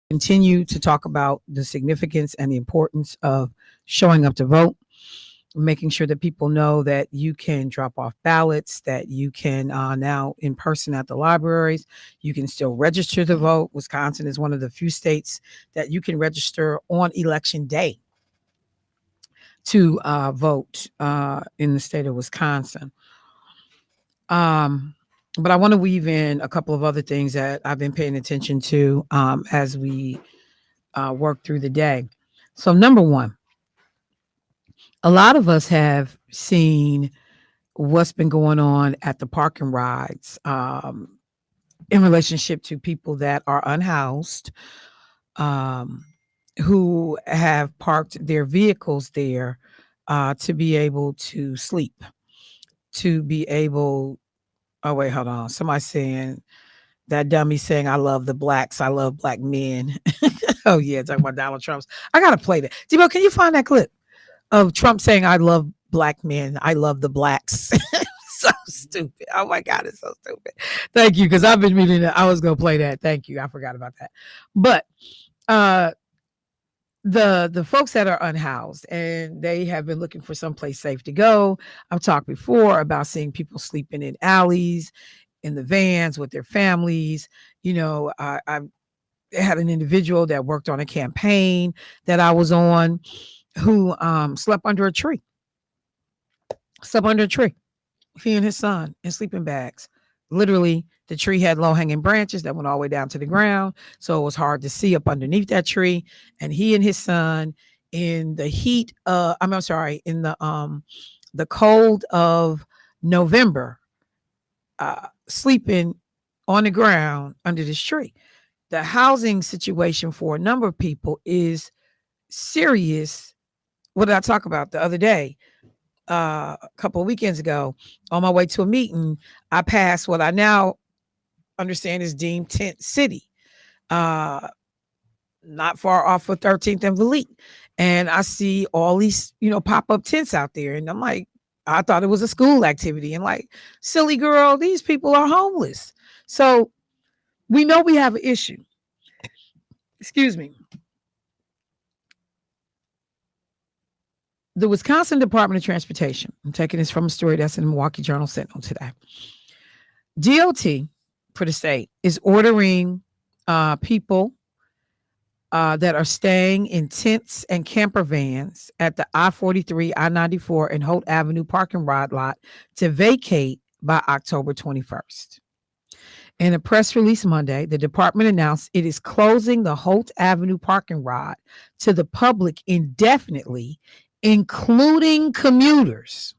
continue to talk about the significance and the importance of showing up to vote, making sure that people know that you can drop off ballots, that you can now in person at the libraries, you can still register to vote. Wisconsin is one of the few states that you can register on election day to vote in the state of Wisconsin. But I want to weave in a couple of other things that I've been paying attention to as we work through the day. So, number one, a lot of us have seen what's been going on at the park and rides in relationship to people that are unhoused, um, who have parked their vehicles there to be able to sleep, to be able. Oh, wait, hold on. Somebody saying that dummy saying, I love the blacks. I love black men. Oh, yeah. Talking about Donald Trump's. I got to play that. Debo, can you find that clip of Trump saying, I love black men. I love the blacks. So stupid. Oh, my God. It's so stupid. Thank you. Because I've been meaning that I was going to play that. Thank you. I forgot about that. But the folks that are unhoused and they have been looking for someplace safe to go. I've talked before about seeing people sleeping in alleys, in the vans with their families. You know, I had an individual that worked on a campaign that I was on who slept under a tree. He and his son in sleeping bags. Literally, the tree had low-hanging branches that went all the way down to the ground, so it was hard to see up underneath that tree. And he and his son, in the heat, in the cold of November, sleeping on the ground under this tree. The housing situation for a number of people is serious. What did I talk about the other day? A couple of weekends ago, on my way to a meeting, I passed what I now understand is deemed Tent City, not far off of 13th and Valete. And I see all these, pop-up tents out there. And I'm like, I thought it was a school activity. And like, silly girl, these people are homeless. So we know we have an issue. Excuse me. The Wisconsin Department of Transportation, I'm taking this from a story that's in the Milwaukee Journal Sentinel today. DOT for the state is ordering people that are staying in tents and camper vans at the I-43, I-94, and Holt Avenue parking ride lot to vacate by October 21st. In a press release Monday, the department announced it is closing the Holt Avenue parking lot to the public indefinitely, including commuters.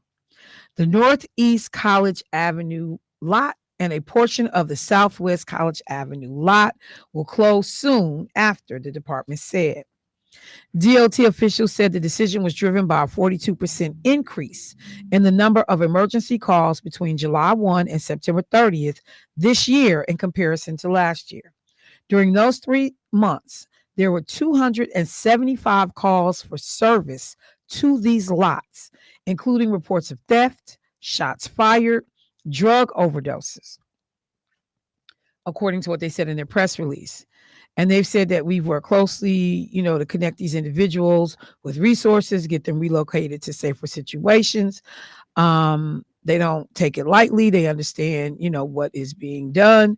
The Northeast College Avenue lot and a portion of the Southwest College Avenue lot will close soon after, the department said. DOT officials said the decision was driven by a 42% increase in the number of emergency calls between July 1 and September 30th this year in comparison to last year. During those 3 months, there were 275 calls for service to these lots, including reports of theft, shots fired, drug overdoses, according to what they said in their press release. And they've said that we've worked closely, to connect these individuals with resources, get them relocated to safer situations. They don't take it lightly. They understand, what is being done.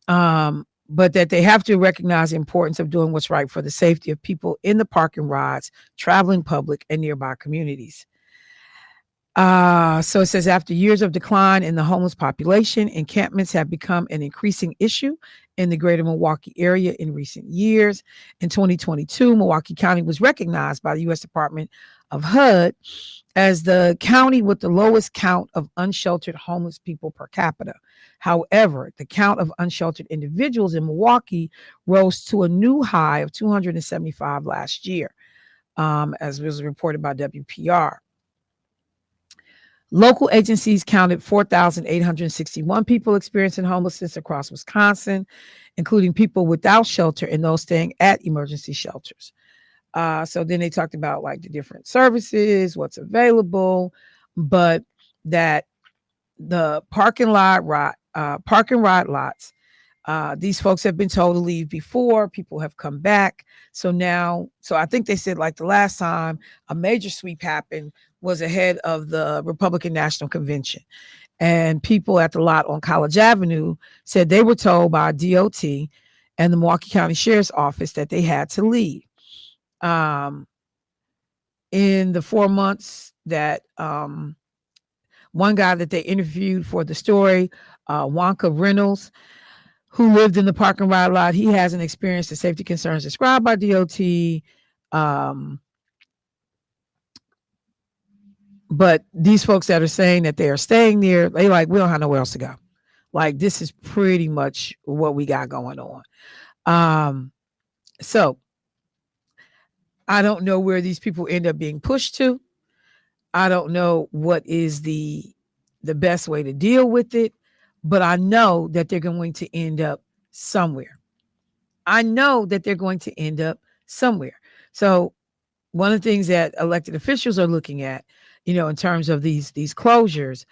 But that they have to recognize the importance of doing what's right for the safety of people in the parking rides, traveling public, and nearby communities. So it says, after years of decline in the homeless population, encampments have become an increasing issue in the greater Milwaukee area in recent years. In 2022, Milwaukee County was recognized by the U.S. Department of HUD as the county with the lowest count of unsheltered homeless people per capita. However, the count of unsheltered individuals in Milwaukee rose to a new high of 275 last year, as was reported by WPR. Local agencies counted 4,861 people experiencing homelessness across Wisconsin, including people without shelter and those staying at emergency shelters. So then they talked about like the different services, what's available, but that the park and ride lots These folks have been told to leave before. People have come back. So I think they said like the last time a major sweep happened was ahead of the Republican National Convention. And people at the lot on College Avenue said they were told by DOT and the Milwaukee County Sheriff's Office that they had to leave. In the 4 months that one guy that they interviewed for the story, Wonka Reynolds, who lived in the parking lot, he hasn't experienced the safety concerns described by DOT. But these folks that are saying that they are staying there, they like, we don't have nowhere else to go. Like, this is pretty much what we got going on. So I don't know where these people end up being pushed to. I don't know what is the best way to deal with it, but I know that they're going to end up somewhere. So one of the things that elected officials are looking at, in terms of these closures,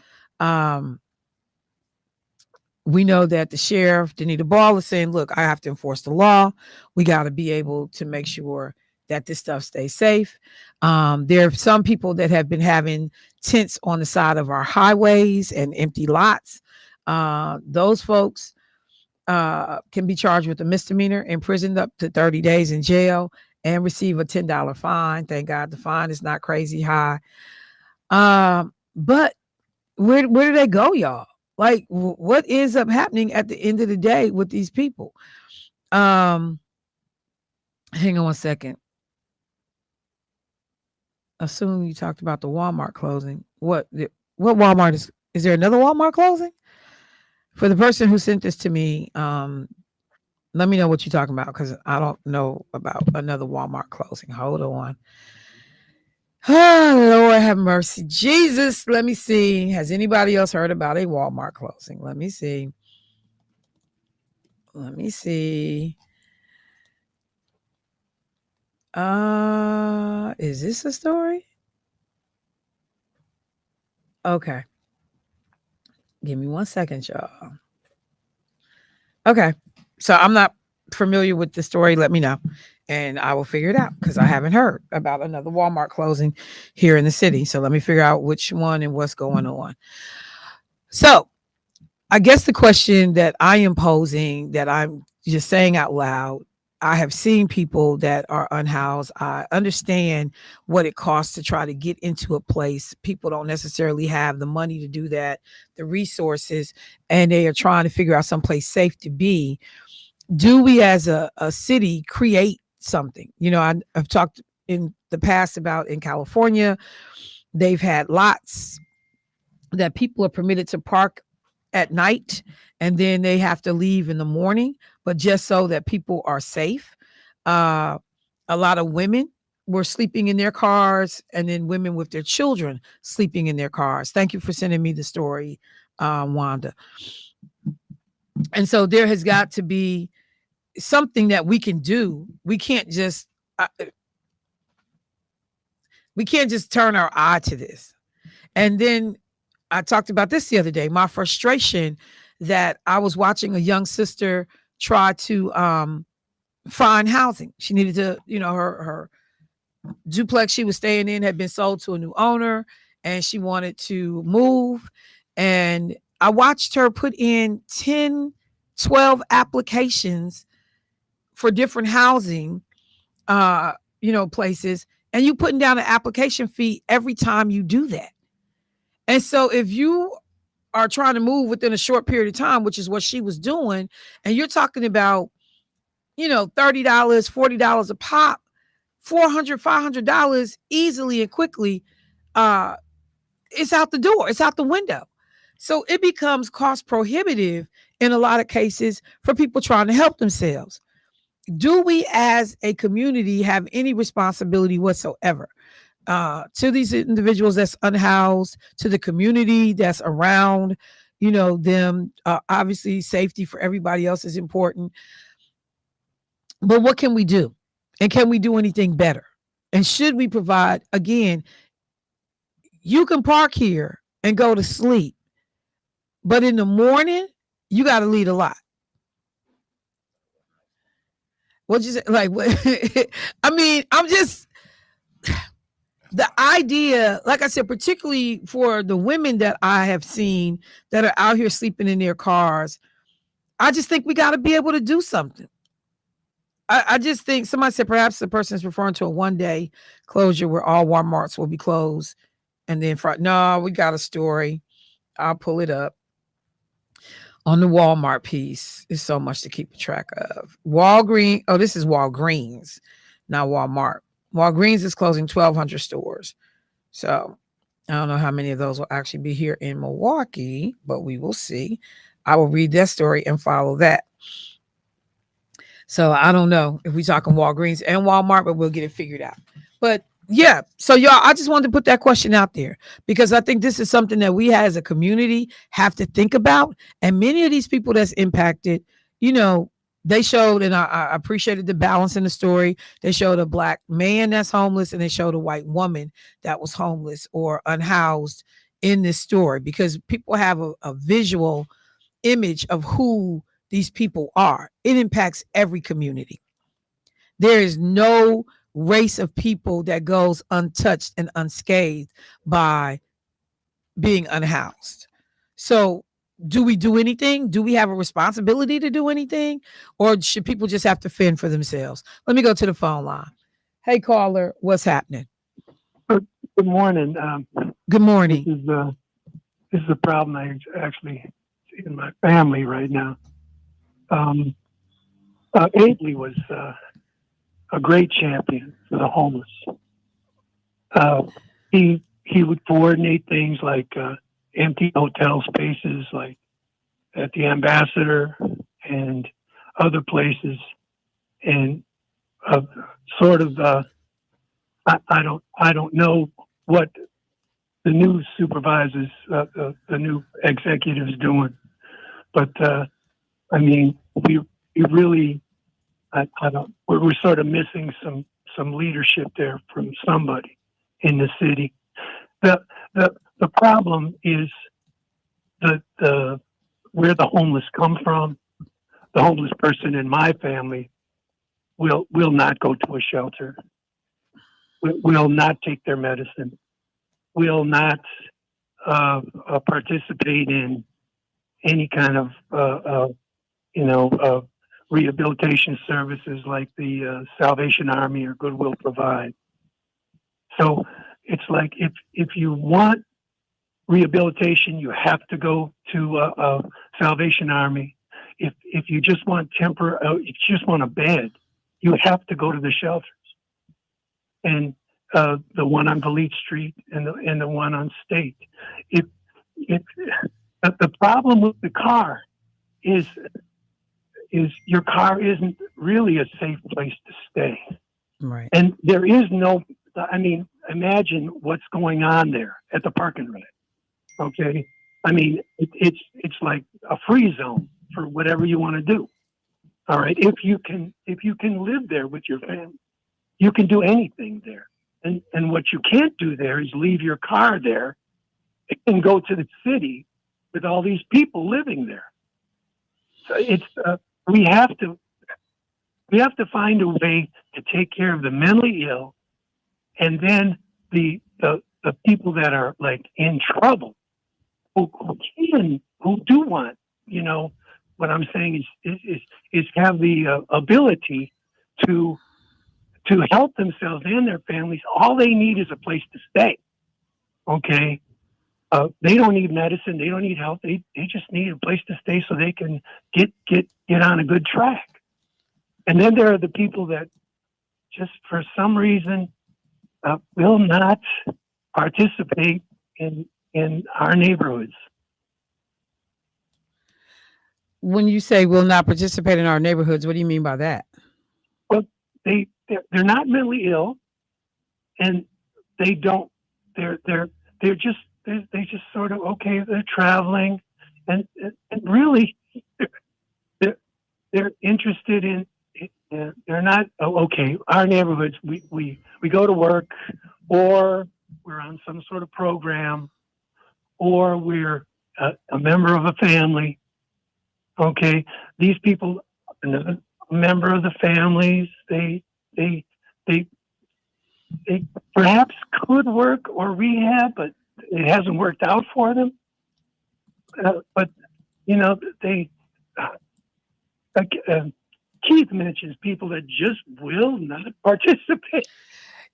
we know that the sheriff, Danita Ball, is saying, look, I have to enforce the law. We got to be able to make sure that this stuff stays safe. There are some people that have been having tents on the side of our highways and empty lots. Those folks can be charged with a misdemeanor, imprisoned up to 30 days in jail, and receive a $10 fine. Thank God the fine is not crazy high. But where do they go, y'all? Like, what ends up happening at the end of the day with these people? Hang on one second. Assume you talked about the Walmart closing. What Walmart is there another Walmart closing? For the person who sent this to me, let me know what you're talking about, because I don't know about another Walmart closing. Hold on. Oh, Lord have mercy. Jesus, let me see. Has anybody else heard about a Walmart closing? Let me see. Is this a story? Okay. Give me 1 second, y'all. Okay. So I'm not familiar with the story. Let me know, and I will figure it out, because I haven't heard about another Walmart closing here in the city. So let me figure out which one and what's going on. So I guess the question that I am posing, that I'm just saying out loud, I have seen people that are unhoused. I understand what it costs to try to get into a place. People don't necessarily have the money to do that, the resources, and they are trying to figure out someplace safe to be. Do we as a city create something? I've talked in the past about in California, they've had lots that people are permitted to park at night, and then they have to leave in the morning, but just so that people are safe. A lot of women were sleeping in their cars, and then women with their children sleeping in their cars. Thank you for sending me the story, Wanda. And so there has got to be something that we can do. We can't just turn our eye to this. And then I talked about this the other day, my frustration that I was watching a young sister try to find housing. She needed to, her duplex she was staying in had been sold to a new owner, and she wanted to move. And I watched her put in 10, 12 applications for different housing, places, and you putting down an application fee every time you do that. And so if you are trying to move within a short period of time, which is what she was doing, and you're talking about, $30, $40 a pop, $400, $500 easily and quickly, it's out the door, it's out the window. So it becomes cost prohibitive in a lot of cases for people trying to help themselves. Do we as a community have any responsibility whatsoever to these individuals that's unhoused, to the community that's around, them? Obviously, safety for everybody else is important. But what can we do? And can we do anything better? And should we provide, again, you can park here and go to sleep, but in the morning, you got to leave a lot. What'd you say? Like, what? I mean, I'm just the idea, like I said, particularly for the women that I have seen that are out here sleeping in their cars. I just think we got to be able to do something. I just think somebody said perhaps the person is referring to a 1-day closure where all Walmarts will be closed. And then, no, we got a story. I'll pull it up. On the Walmart piece, is so much to keep track of. Walgreens, oh, this is Walgreens, not Walmart. Walgreens is closing 1,200 stores. So I don't know how many of those will actually be here in Milwaukee, but we will see. I will read that story and follow that. So I don't know if we're talking Walgreens and Walmart, but we'll get it figured out. But yeah, so y'all, I just wanted to put that question out there because I think this is something that we as a community have to think about. And many of these people that's impacted, you know, they showed, and I appreciated the balance in the story. They showed a Black man that's homeless and they showed a white woman that was homeless or unhoused in this story because people have a visual image of who these people are. It impacts every community. There is no race of people that goes untouched and unscathed by being unhoused. So, do we do anything? Do we have a responsibility to do anything? Or should people just have to fend for themselves? Let me go to the phone line. Hey, caller, what's happening? Good morning. Good morning. This is a problem I actually see in my family right now. Abley was a great champion for the homeless. He would coordinate things like empty hotel spaces, like at the Ambassador and other places, and I don't know what the new supervisors, the new executives doing, but I mean, we really, I don't. We're sort of missing some leadership there from somebody in the city. The problem is the where the homeless come from. The homeless person in my family will not go to a shelter. Will not take their medicine. Will not participate in any kind of rehabilitation services like the Salvation Army or Goodwill provide. So it's like if you want rehabilitation, you have to go to Salvation Army. If you just want if you just want a bed, you have to go to the shelters. And the one on Valete Street and the one on State. The problem with the car is your car isn't really a safe place to stay. Right. And there is no, I mean, imagine what's going on there at the parking lot. Okay. I mean, it's like a free zone for whatever you want to do. All right. If you can live there with your family, you can do anything there. And what you can't do there is leave your car there and go to the city with all these people living there. So it's we have to find a way to take care of the mentally ill, and then the people that are like in trouble, who do want, you know, what I'm saying is have the ability to help themselves and their families. All they need is a place to stay. Okay. They don't need medicine. They don't need help. They just need a place to stay so they can get on a good track. And then there are the people that just for some reason will not participate in our neighborhoods. When you say will not participate in our neighborhoods, what do you mean by that? Well, they're not mentally ill, and they don't. They're just sort of okay. They're traveling, and really, they're interested in. They're not okay. Our neighborhoods, we go to work, or we're on some sort of program, or we're a member of a family. Okay, these people member of the families. They perhaps could work or rehab, but it hasn't worked out for them. But they Keith mentions people that just will not participate.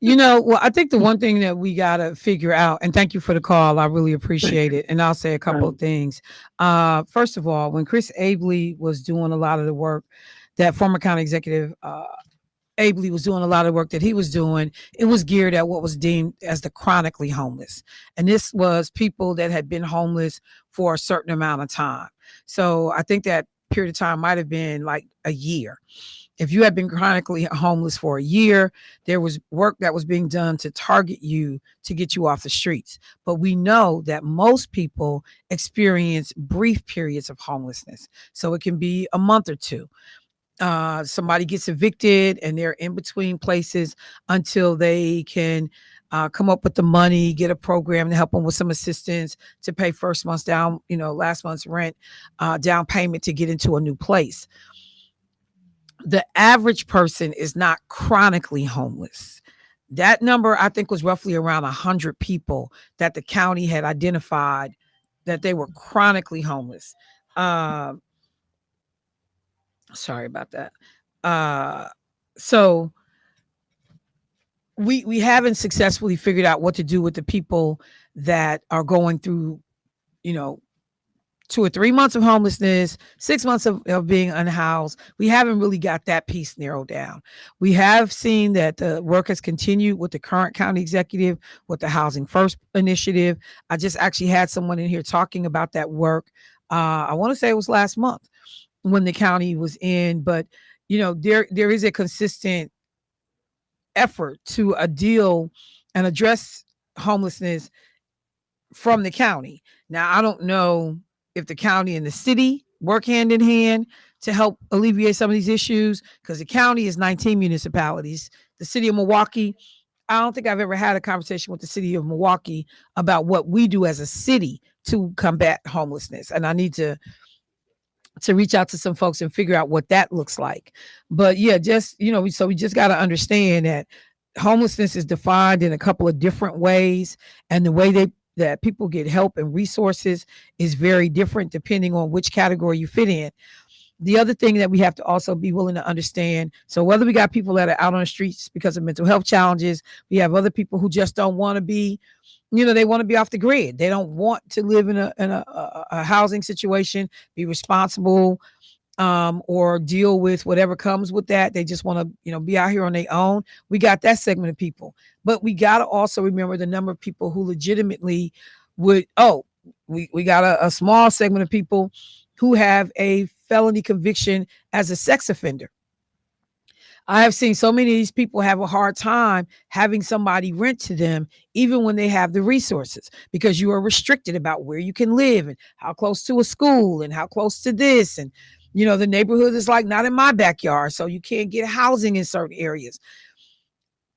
Well, I think the one thing that we got to figure out, and thank you for the call, I really appreciate it. And I'll say a couple of things. First of all, when Chris Abley was doing a lot of the work, that former county executive Abley was doing a lot of work that he was doing, it was geared at what was deemed as the chronically homeless. And this was people that had been homeless for a certain amount of time. So I think that period of time might have been like a year. If you had been chronically homeless for a year, there was work that was being done to target you to get you off the streets. But we know that most people experience brief periods of homelessness. So it can be a month or two. Somebody gets evicted and they're in between places until they can come up with the money, get a program to help them with some assistance to pay first month's down, last month's rent, down payment to get into a new place. The average person is not chronically homeless. That number, I think, was roughly around 100 people that the county had identified that they were chronically homeless. Sorry about that. So we haven't successfully figured out what to do with the people that are going through, 2 or 3 months of homelessness, 6 months of being unhoused. We haven't really got that piece narrowed down. We have seen that the work has continued with the current county executive, with the Housing First initiative. I just actually had someone in here talking about that work. I want to say it was last month when the county was in, but there is a consistent effort to deal and address homelessness from the county. Now, I don't know if the county and the city work hand in hand to help alleviate some of these issues, because the county is 19 municipalities. The city of Milwaukee, I don't think I've ever had a conversation with the city of Milwaukee about what we do as a city to combat homelessness. And I need to reach out to some folks and figure out what that looks like. But yeah, so we just got to understand that homelessness is defined in a couple of different ways, and the way that people get help and resources is very different depending on which category you fit in. The other thing that we have to also be willing to understand, so whether we got people that are out on the streets because of mental health challenges, we have other people who just don't want to be, they want to be off the grid. They don't want to live in a housing situation, be responsible, or deal with whatever comes with that. They just want to, be out here on their own. We got that segment of people, but we got to also remember the number of people who legitimately would, we got a small segment of people who have a felony conviction as a sex offender. I have seen so many of these people have a hard time having somebody rent to them, even when they have the resources, because you are restricted about where you can live and how close to a school and how close to this. And, the neighborhood is like not in my backyard, so you can't get housing in certain areas.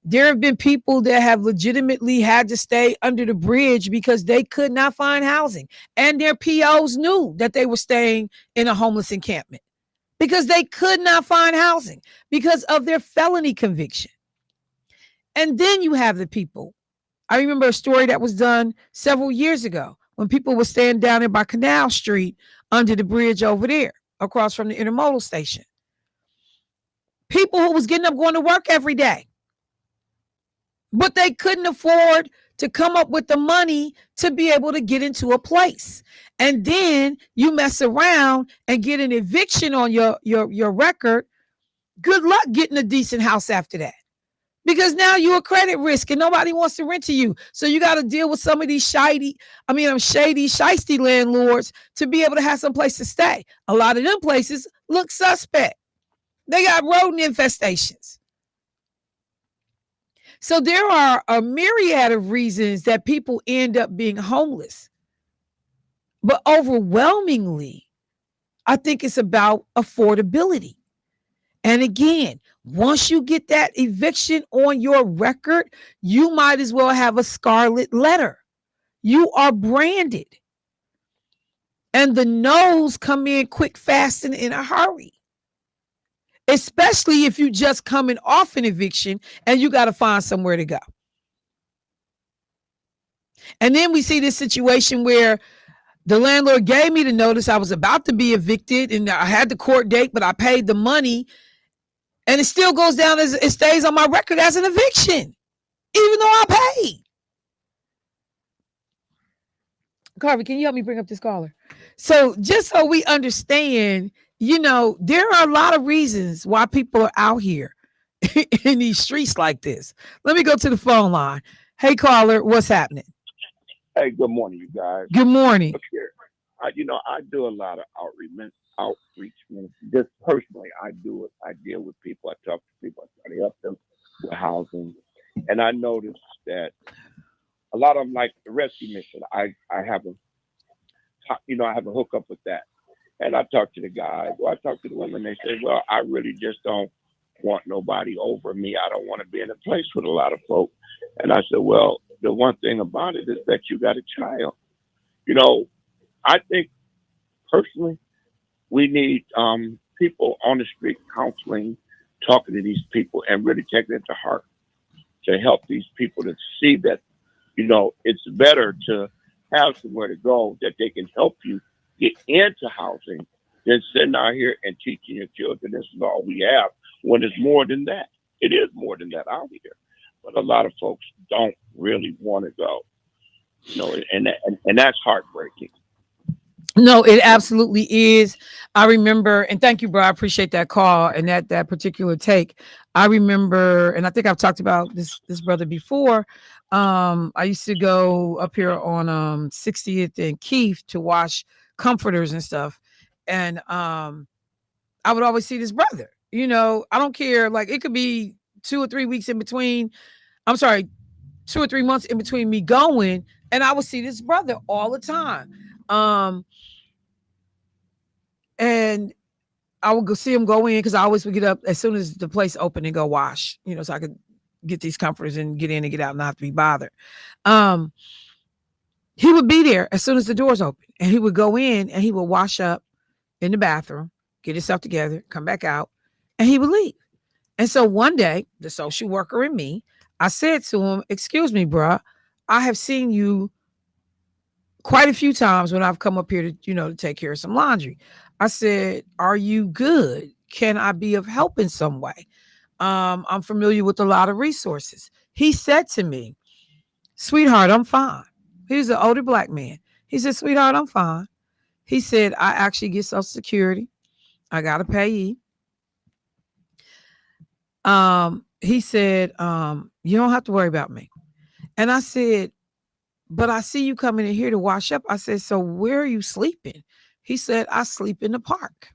There have been people that have legitimately had to stay under the bridge because they could not find housing, and their POs knew that they were staying in a homeless encampment because they could not find housing because of their felony conviction. And then you have the people. I remember a story that was done several years ago when people were staying down there by Canal Street under the bridge over there across from the intermodal station. People who was getting up going to work every day, but they couldn't afford to come up with the money to be able to get into a place. And then you mess around and get an eviction on your record. Good luck getting a decent house after that, because now you're a credit risk and nobody wants to rent to you. So you got to deal with some of these shady, shiesty landlords to be able to have some place to stay. A lot of them places look suspect. They got rodent infestations. So there are a myriad of reasons that people end up being homeless. But overwhelmingly, I think it's about affordability. And again, once you get that eviction on your record, you might as well have a scarlet letter. You are branded. And the no's come in quick, fast, and in a hurry. especially if you just coming off an eviction and you got to find somewhere to go. And then we see this situation where the landlord gave me the notice. I was about to be evicted and I had the court date, but I paid the money and it still goes down as it stays on my record as an eviction, even though I paid. Carver, can you help me bring up this caller? So just so we understand, there are a lot of reasons why people are out here in these streets like this. Let me go to the phone line. Hey, caller, what's happening? Hey, good morning, you guys. Good morning. Look here. I do a lot of outreach. Just personally, I do it. I deal with people. I talk to people. I try to help them with housing. And I noticed that a lot of them, like the rescue mission, I have a hookup with that. And I talk to the guys, or I talk to the women. They say, well, I really just don't want nobody over me. I don't want to be in a place with a lot of folk. And I said, well, the one thing about it is that you got a child. I think personally, we need people on the street counseling, talking to these people and really taking it to heart to help these people to see that, it's better to have somewhere to go that they can help you get into housing than sitting out here and teaching your children this is all we have when it's more than that. It is more than that out here. But a lot of folks don't really want to go, and that's heartbreaking. No, it absolutely is. I remember, and thank you, bro. I appreciate that call and that particular take. I remember, and I think I've talked about this brother before. I used to go up here on 60th and Keith to wash comforters and stuff. And I would always see this brother. I don't care. Like it could be 2 or 3 weeks in between. I'm sorry, 2 or 3 months in between me going, and I would see this brother all the time. And I would go see him go in because I always would get up as soon as the place opened and go wash, so I could get these comforters and get in and get out and not have to be bothered. He would be there as soon as the doors open, and he would go in and he would wash up in the bathroom, get himself together, come back out, and he would leave. And so one day, the social worker and me, I said to him, excuse me, bruh, I have seen you quite a few times when I've come up here to, to take care of some laundry. I said, are you good? Can I be of help in some way? I'm familiar with a lot of resources. He said to me, sweetheart, I'm fine. He was an older black man. He said, sweetheart, I'm fine. He said, I actually get Social Security. I got a payee. He said, you don't have to worry about me. And I said, but I see you coming in here to wash up. I said, so where are you sleeping? He said, I sleep in the park.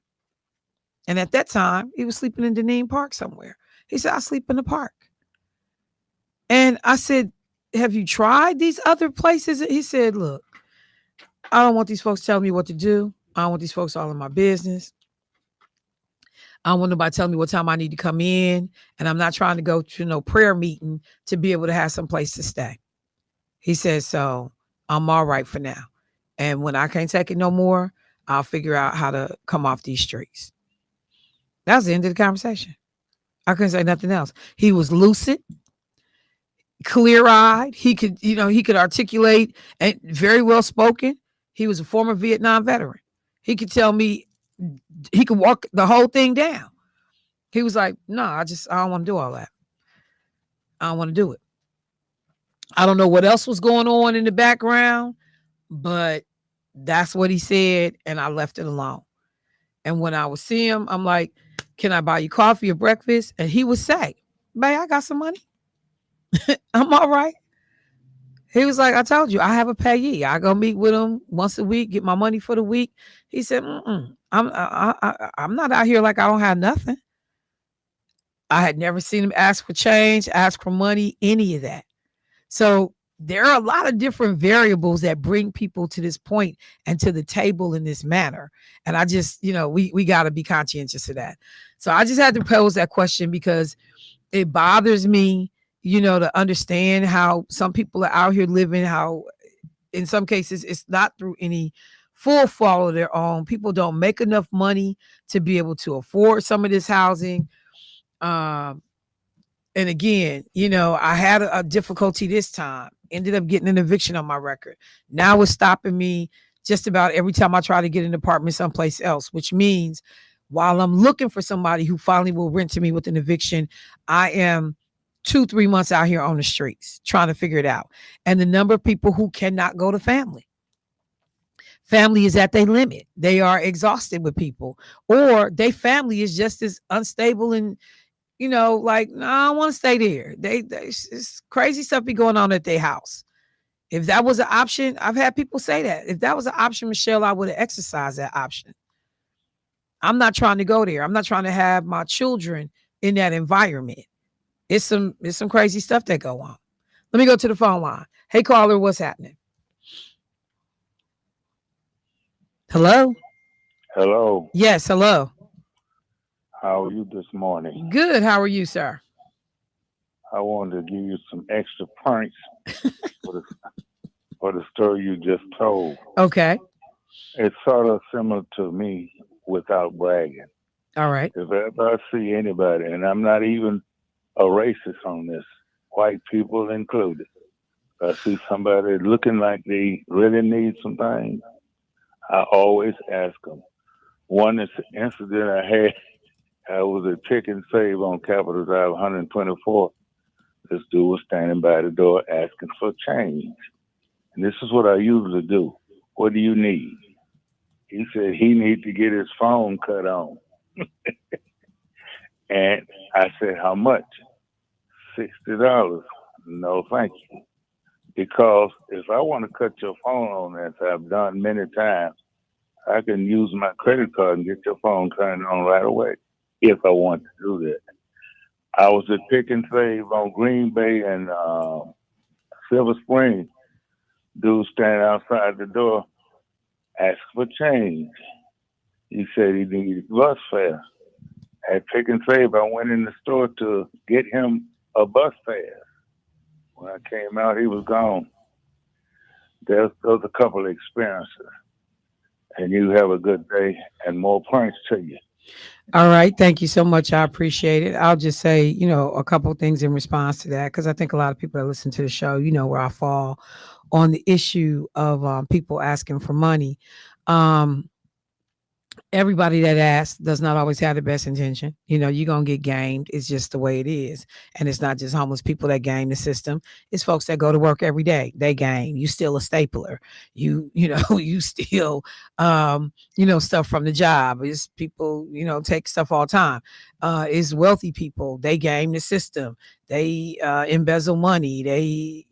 And at that time, he was sleeping in Deneen Park somewhere. He said, I sleep in the park. And I said, have you tried these other places? He said, look, I don't want these folks telling me what to do. I don't want these folks all in my business. I don't want nobody telling me what time I need to come in. And I'm not trying to go to no prayer meeting to be able to have some place to stay. He said, so I'm all right for now. And when I can't take it no more, I'll figure out how to come off these streets. That was the end of the conversation. I couldn't say nothing else. He was lucid, clear-eyed. He could articulate and very well spoken. He was a former Vietnam veteran. He could tell me, he could walk the whole thing down. He was like, no, I don't want to do all that. I don't want to do it. I don't know what else was going on in the background, but that's what he said, and I left it alone. And when I would see him, I'm like, can I buy you coffee or breakfast? And he would say, babe, I got some money. I'm all right. He was like, I told you, I have a payee. I go meet with him once a week, get my money for the week. He said, I'm not out here like I don't have nothing. I had never seen him ask for change, ask for money, any of that. So there are a lot of different variables that bring people to this point and to the table in this manner. And I just, we got to be conscientious of that. So I just had to pose that question because it bothers me, to understand how some people are out here living, how in some cases it's not through any full fault of their own. People don't make enough money to be able to afford some of this housing. Um, and again, I had a difficulty this time. Ended up getting an eviction on my record. Now it's stopping me just about every time I try to get an apartment someplace else, which means while I'm looking for somebody who finally will rent to me with an eviction, I am 2-3 months out here on the streets trying to figure it out. And the number of people who cannot go to family. Family is at their limit. They are exhausted with people, or their family is just as unstable and like, no, I don't want to stay there. It's crazy stuff be going on at their house. If that was an option, I've had people say that. If that was an option, Michelle, I would have exercised that option. I'm not trying to go there. I'm not trying to have my children in that environment. It's some crazy stuff that go on. Let me go to the phone line. Hey, caller, what's happening? Hello? Hello. Yes, hello. How are you this morning? Good. How are you, sir? I wanted to give you some extra points for the story you just told. Okay. It's sort of similar to me without bragging. All right. If ever I see anybody, and I'm not even a racist on this, white people included, I see somebody looking like they really need some things, I always ask them. One incident I had, I was at Pick and Save on Capitol Drive 124. This dude was standing by the door asking for change. And this is what I usually do. What do you need? He said he needed to get his phone cut on. And I said, how much? $60. No, thank you. Because if I want to cut your phone on, as I've done many times, I can use my credit card and get your phone turned on right away if I want to do that. I was at Pick and Save on Green Bay and Silver Spring. Dude standing outside the door, asked for change. He said he needed bus fare. At Pick and Save, I went in the store to get him a bus fare. When I came out, he was gone. There's a couple of experiences. And you have a good day and more points to you. All right. Thank you so much. I appreciate it. I'll just say, a couple of things in response to that, because I think a lot of people that listen to the show, where I fall on the issue of people asking for money. Everybody that asks does not always have the best intention. You're going to get gamed. It's just the way it is. And it's not just homeless people that game the system. It's folks that go to work every day. They game. You steal a stapler. You steal, stuff from the job. It's people, take stuff all the time. It's wealthy people. They game the system. They embezzle money. They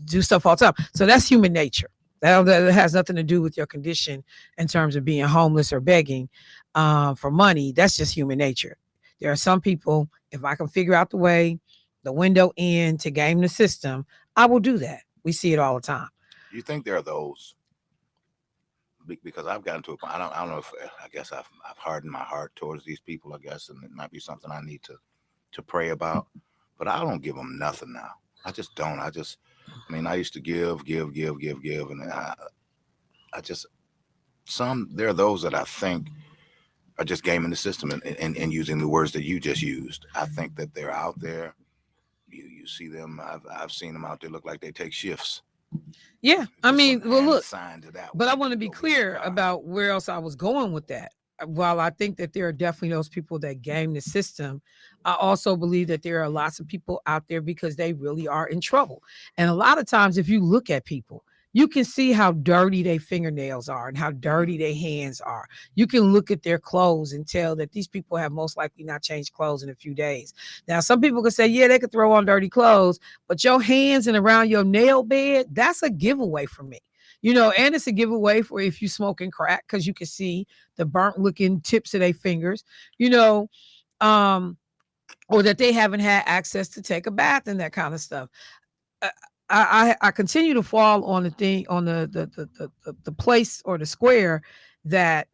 do stuff all the time. So that's human nature. That has nothing to do with your condition in terms of being homeless or begging for money. That's just human nature. There are some people, if I can figure out the window in to game the system, I will do that. We see it all the time. You think there are those? Because I've gotten to a point. I don't know if I guess I've hardened my heart towards these people. I guess, and it might be something I need to pray about. But I don't give them nothing now. I just don't. I used to give, and there are those that I think are just gaming the system and using the words that you just used. I think that they're out there. You see them. I've seen them out there look like they take shifts. Yeah, I mean, well, look, but I want to be Go clear about where else I was going with that. While I think that there are definitely those people that game the system, I also believe that there are lots of people out there because they really are in trouble. And a lot of times, if you look at people, you can see how dirty their fingernails are and how dirty their hands are. You can look at their clothes and tell that these people have most likely not changed clothes in a few days. Now, some people can say, yeah, they could throw on dirty clothes, but your hands and around your nail bed, that's a giveaway for me. And it's a giveaway for if you smoking crack, because you can see the burnt looking tips of their fingers, or that they haven't had access to take a bath and that kind of stuff. I continue to fall on the thing, on the place or the square, that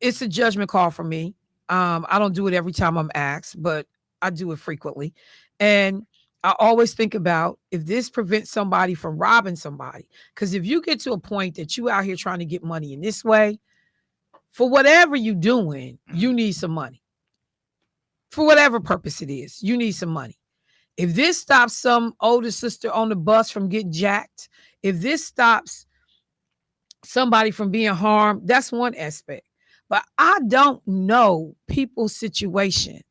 it's a judgment call for me. I don't do it every time I'm asked, but I do it frequently. And I always think about if this prevents somebody from robbing somebody. Because if you get to a point that you out here trying to get money in this way, for whatever you doing, you need some money. For whatever purpose it is, you need some money. If this stops some older sister on the bus from getting jacked, if this stops somebody from being harmed, that's one aspect. But I don't know people's situation.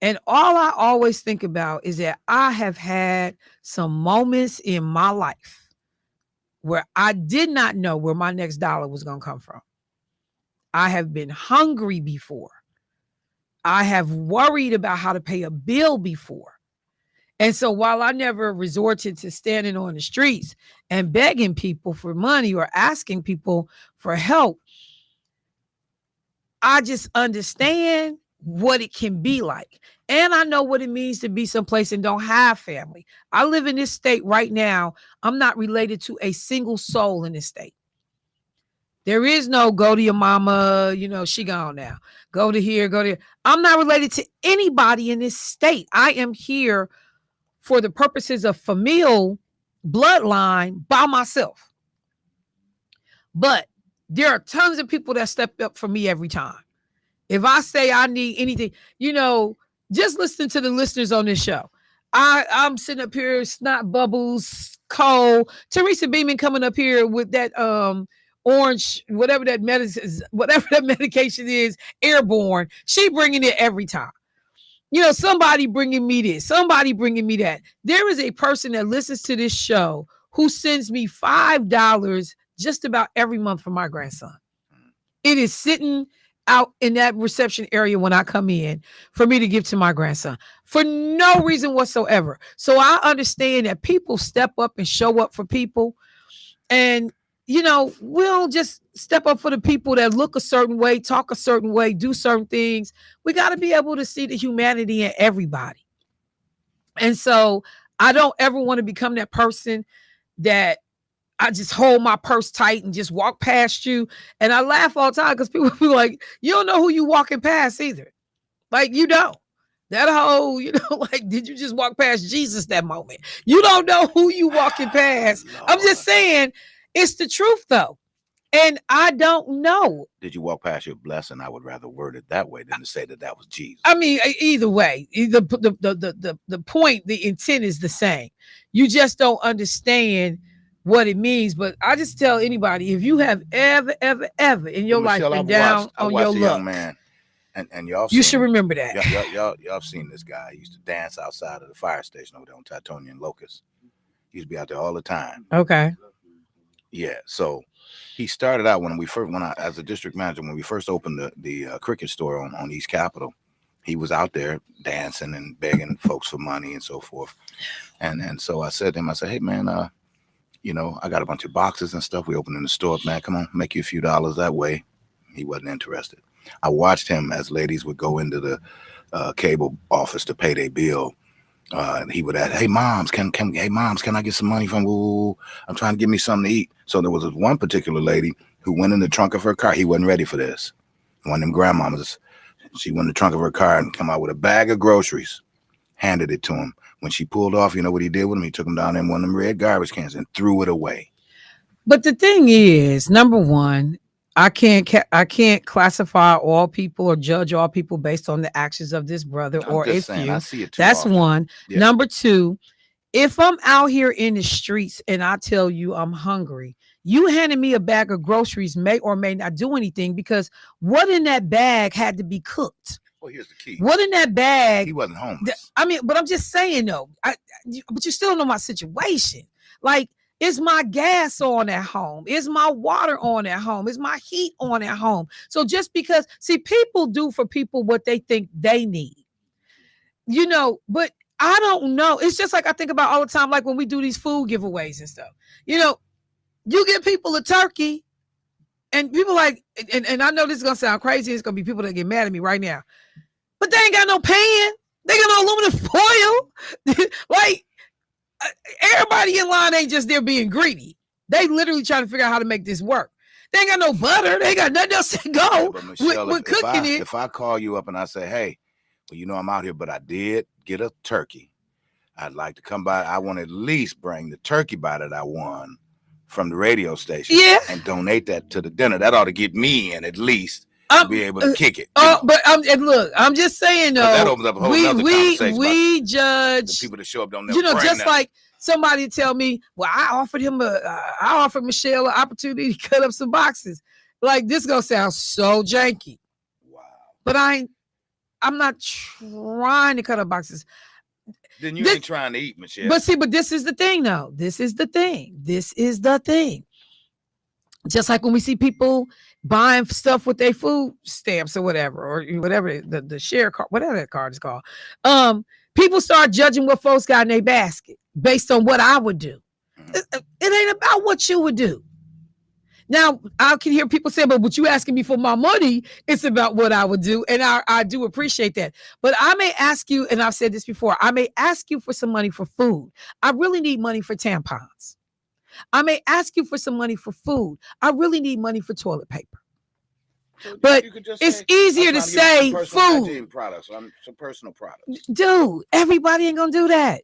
And all I always think about is that I have had some moments in my life where I did not know where my next dollar was going to come from. I have been hungry before. I have worried about how to pay a bill before. And so while I never resorted to standing on the streets and begging people for money or asking people for help, I just understand what it can be like. And I know what it means to be someplace and don't have family. I live in this state right now. I'm not related to a single soul in this state. There is no go to your mama, she gone now. Go to here, go to here. I'm not related to anybody in this state. I am here for the purposes of familial bloodline by myself. But there are tons of people that step up for me every time. If I say I need anything, just listen to the listeners on this show. I'm sitting up here, snot bubbles, cold. Teresa Beeman coming up here with that orange, whatever that medication is, airborne. She bringing it every time. Somebody bringing me this, somebody bringing me that. There is a person that listens to this show who sends me $5 just about every month for my grandson. It is sitting out in that reception area when I come in for me to give to my grandson for no reason whatsoever. So I understand that people step up and show up for people. And, we'll just step up for the people that look a certain way, talk a certain way, do certain things. We got to be able to see the humanity in everybody. And so I don't ever want to become that person that I just hold my purse tight and just walk past you. And I laugh all the time because people be like, you don't know who you walking past either. Like, you don't. That whole, did you just walk past Jesus that moment? You don't know who you walking past. I'm just saying, it's the truth though. And I don't know. Did you walk past your blessing? I would rather word it that way than to say that was Jesus. I mean, either way, the point, the intent is the same. You just don't understand what it means. But I just tell anybody, if you have ever in your life been down on your luck, young man, and y'all, you should remember that. Y'all seen this guy. He used to dance outside of the fire station over there on Titonia and Locust. He used to be out there all the time. Okay. Yeah. So he started out as a district manager, when we first opened the cricket store on East Capitol. He was out there dancing and begging folks for money and so forth. And so I said to him, hey man, I got a bunch of boxes and stuff. We opened in the store, man. Come on, make you a few dollars that way. He wasn't interested. I watched him as ladies would go into the cable office to pay their bill. He would ask, hey moms, can I get some money from? Ooh, I'm trying to get me something to eat. So there was this one particular lady who went in the trunk of her car. He wasn't ready for this. One of them grandmamas, she went in the trunk of her car and come out with a bag of groceries, handed it to him. When she pulled off, you know what he did with him? He took them down in one of them red garbage cans and threw it away. But the thing is, number one, I can't classify all people or judge all people based on the actions of this brother or a few. I see it too That's often. one. Yeah. Number two, if I'm out here in the streets and I tell you I'm hungry, you handing me a bag of groceries may or may not do anything, because what in that bag had to be cooked? Well, here's the key. What in that bag? He wasn't homeless. But I'm just saying though, but you still know my situation. Like, is my gas on at home? Is my water on at home? Is my heat on at home? So just because, people do for people what they think they need, but I don't know. It's just like I think about all the time, like when we do these food giveaways and stuff, you give people a turkey and people like, and I know this is going to sound crazy. It's going to be people that get mad at me right now, but they ain't got no pan. They got no aluminum foil. Like, everybody in line ain't just there being greedy. They literally trying to figure out how to make this work. They ain't got no butter. They ain't got nothing else to go with cooking it. If I call you up and I say, hey, well, I'm out here, but I did get a turkey. I'd like to come by. I want to at least bring the turkey bite that I won from the radio station and donate that to the dinner. That ought to get me in at least to be able to kick it. But and look, I'm just saying though, that opens up a whole nother conversation. We judge the people that show up don't never bring just nothing. like somebody tell me, well, I offered Michelle an opportunity to cut up some boxes. Like, this gonna sound so janky. Wow. But I'm not trying to cut up boxes. Then you ain't trying to eat, Michelle. But this is the thing, though. This is the thing. Just like when we see people buying stuff with their food stamps or whatever the share card, whatever that card is called. People start judging what folks got in their basket based on what I would do. It ain't about what you would do. Now, I can hear people say, but what you asking me for my money, it's about what I would do. And I do appreciate that. But I may ask you, and I've said this before, I may ask you for some money for food. I really need money for tampons. I may ask you for some money for food. I really need money for toilet paper. So but it's easier to say food. Products, some personal products. Dude, everybody ain't gonna do that.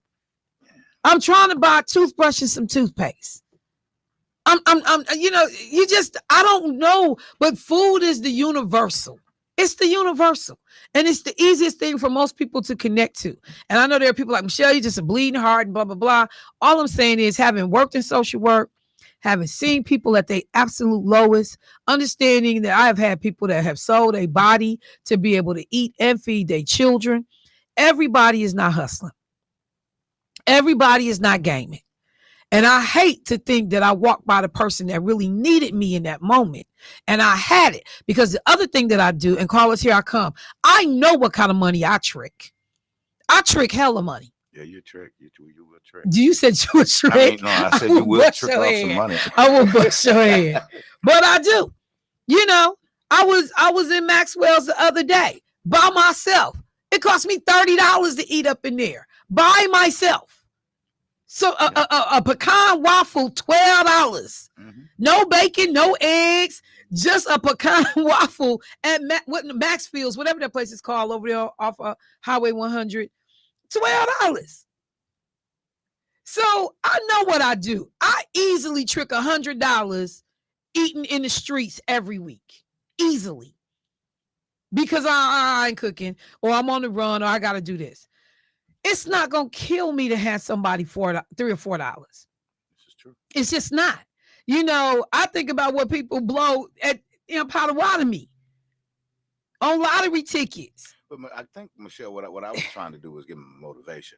I'm trying to buy a toothbrush and some toothpaste. I don't know, but food is the universal. It's the universal. And it's the easiest thing for most people to connect to. And I know there are people like, Michelle, you're just a bleeding heart and blah, blah, blah. All I'm saying is, having worked in social work, having seen people at their absolute lowest, understanding that I have had people that have sold a body to be able to eat and feed their children. Everybody is not hustling. Everybody is not gaming. And I hate to think that I walked by the person that really needed me in that moment. And I had it, because the other thing that I do, and Carlos, here I come, I know what kind of money I trick. I trick hella money. Yeah, you trick. You will trick. Do you said you would trick? I said you will trick off some money. I will bust your head. But I do. I was in Maxwell's the other day by myself. It cost me $30 to eat up in there by myself. So a pecan waffle, $12. Mm-hmm. No bacon, no eggs, just a pecan waffle at Maxfield's, whatever that place is called over there off Highway 100. $12. So I know what I do. I easily trick $100 eating in the streets every week. Easily. Because I ain't cooking, or I'm on the run, or I got to do this. It's not going to kill me to have somebody $3 or $4. This is true. It's just not. I think about what people blow at Potawatomi on lottery tickets. But I think, Michelle, what I was trying to do was give them motivation.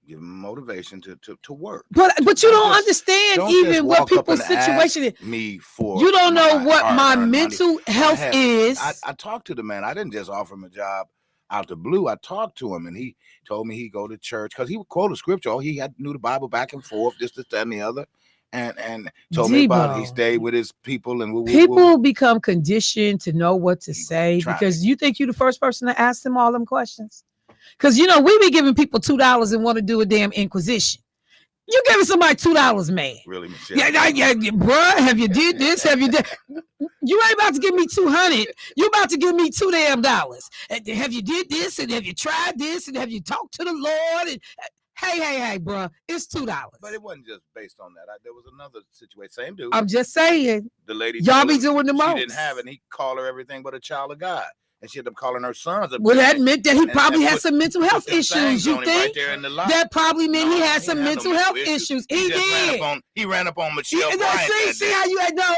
Give them motivation to work. But you don't understand even what people's situation is. Me for you don't know what my mental health is. I talked to the man. I didn't just offer him a job out the blue. I talked to him, and he told me he'd go to church because he would quote a scripture. Oh, he knew the Bible back and forth, this, that, and the other, and told me about he stayed with his people. And people become conditioned to know what to say because you think you're the first person to ask them all them questions. Because we be giving people $2 and want to do a damn inquisition. You giving somebody $2, man. Really, Michelle? Yeah, bruh, have you did this? Have you did? You ain't about to give me $200. You about to give me $2 damn. Have you did this? And have you tried this? And have you talked to the Lord? And hey, bruh, it's $2. But it wasn't just based on that. There was another situation. Same dude. I'm just saying. The lady. Y'all be doing the most. She didn't have it. And he called her everything but a child of God. And she ended up calling her sons. Well, that meant that he probably had some mental health issues. You think? Right that probably meant he had some mental health issues. He did. He ran up on Michelle Bryant. See how you had no.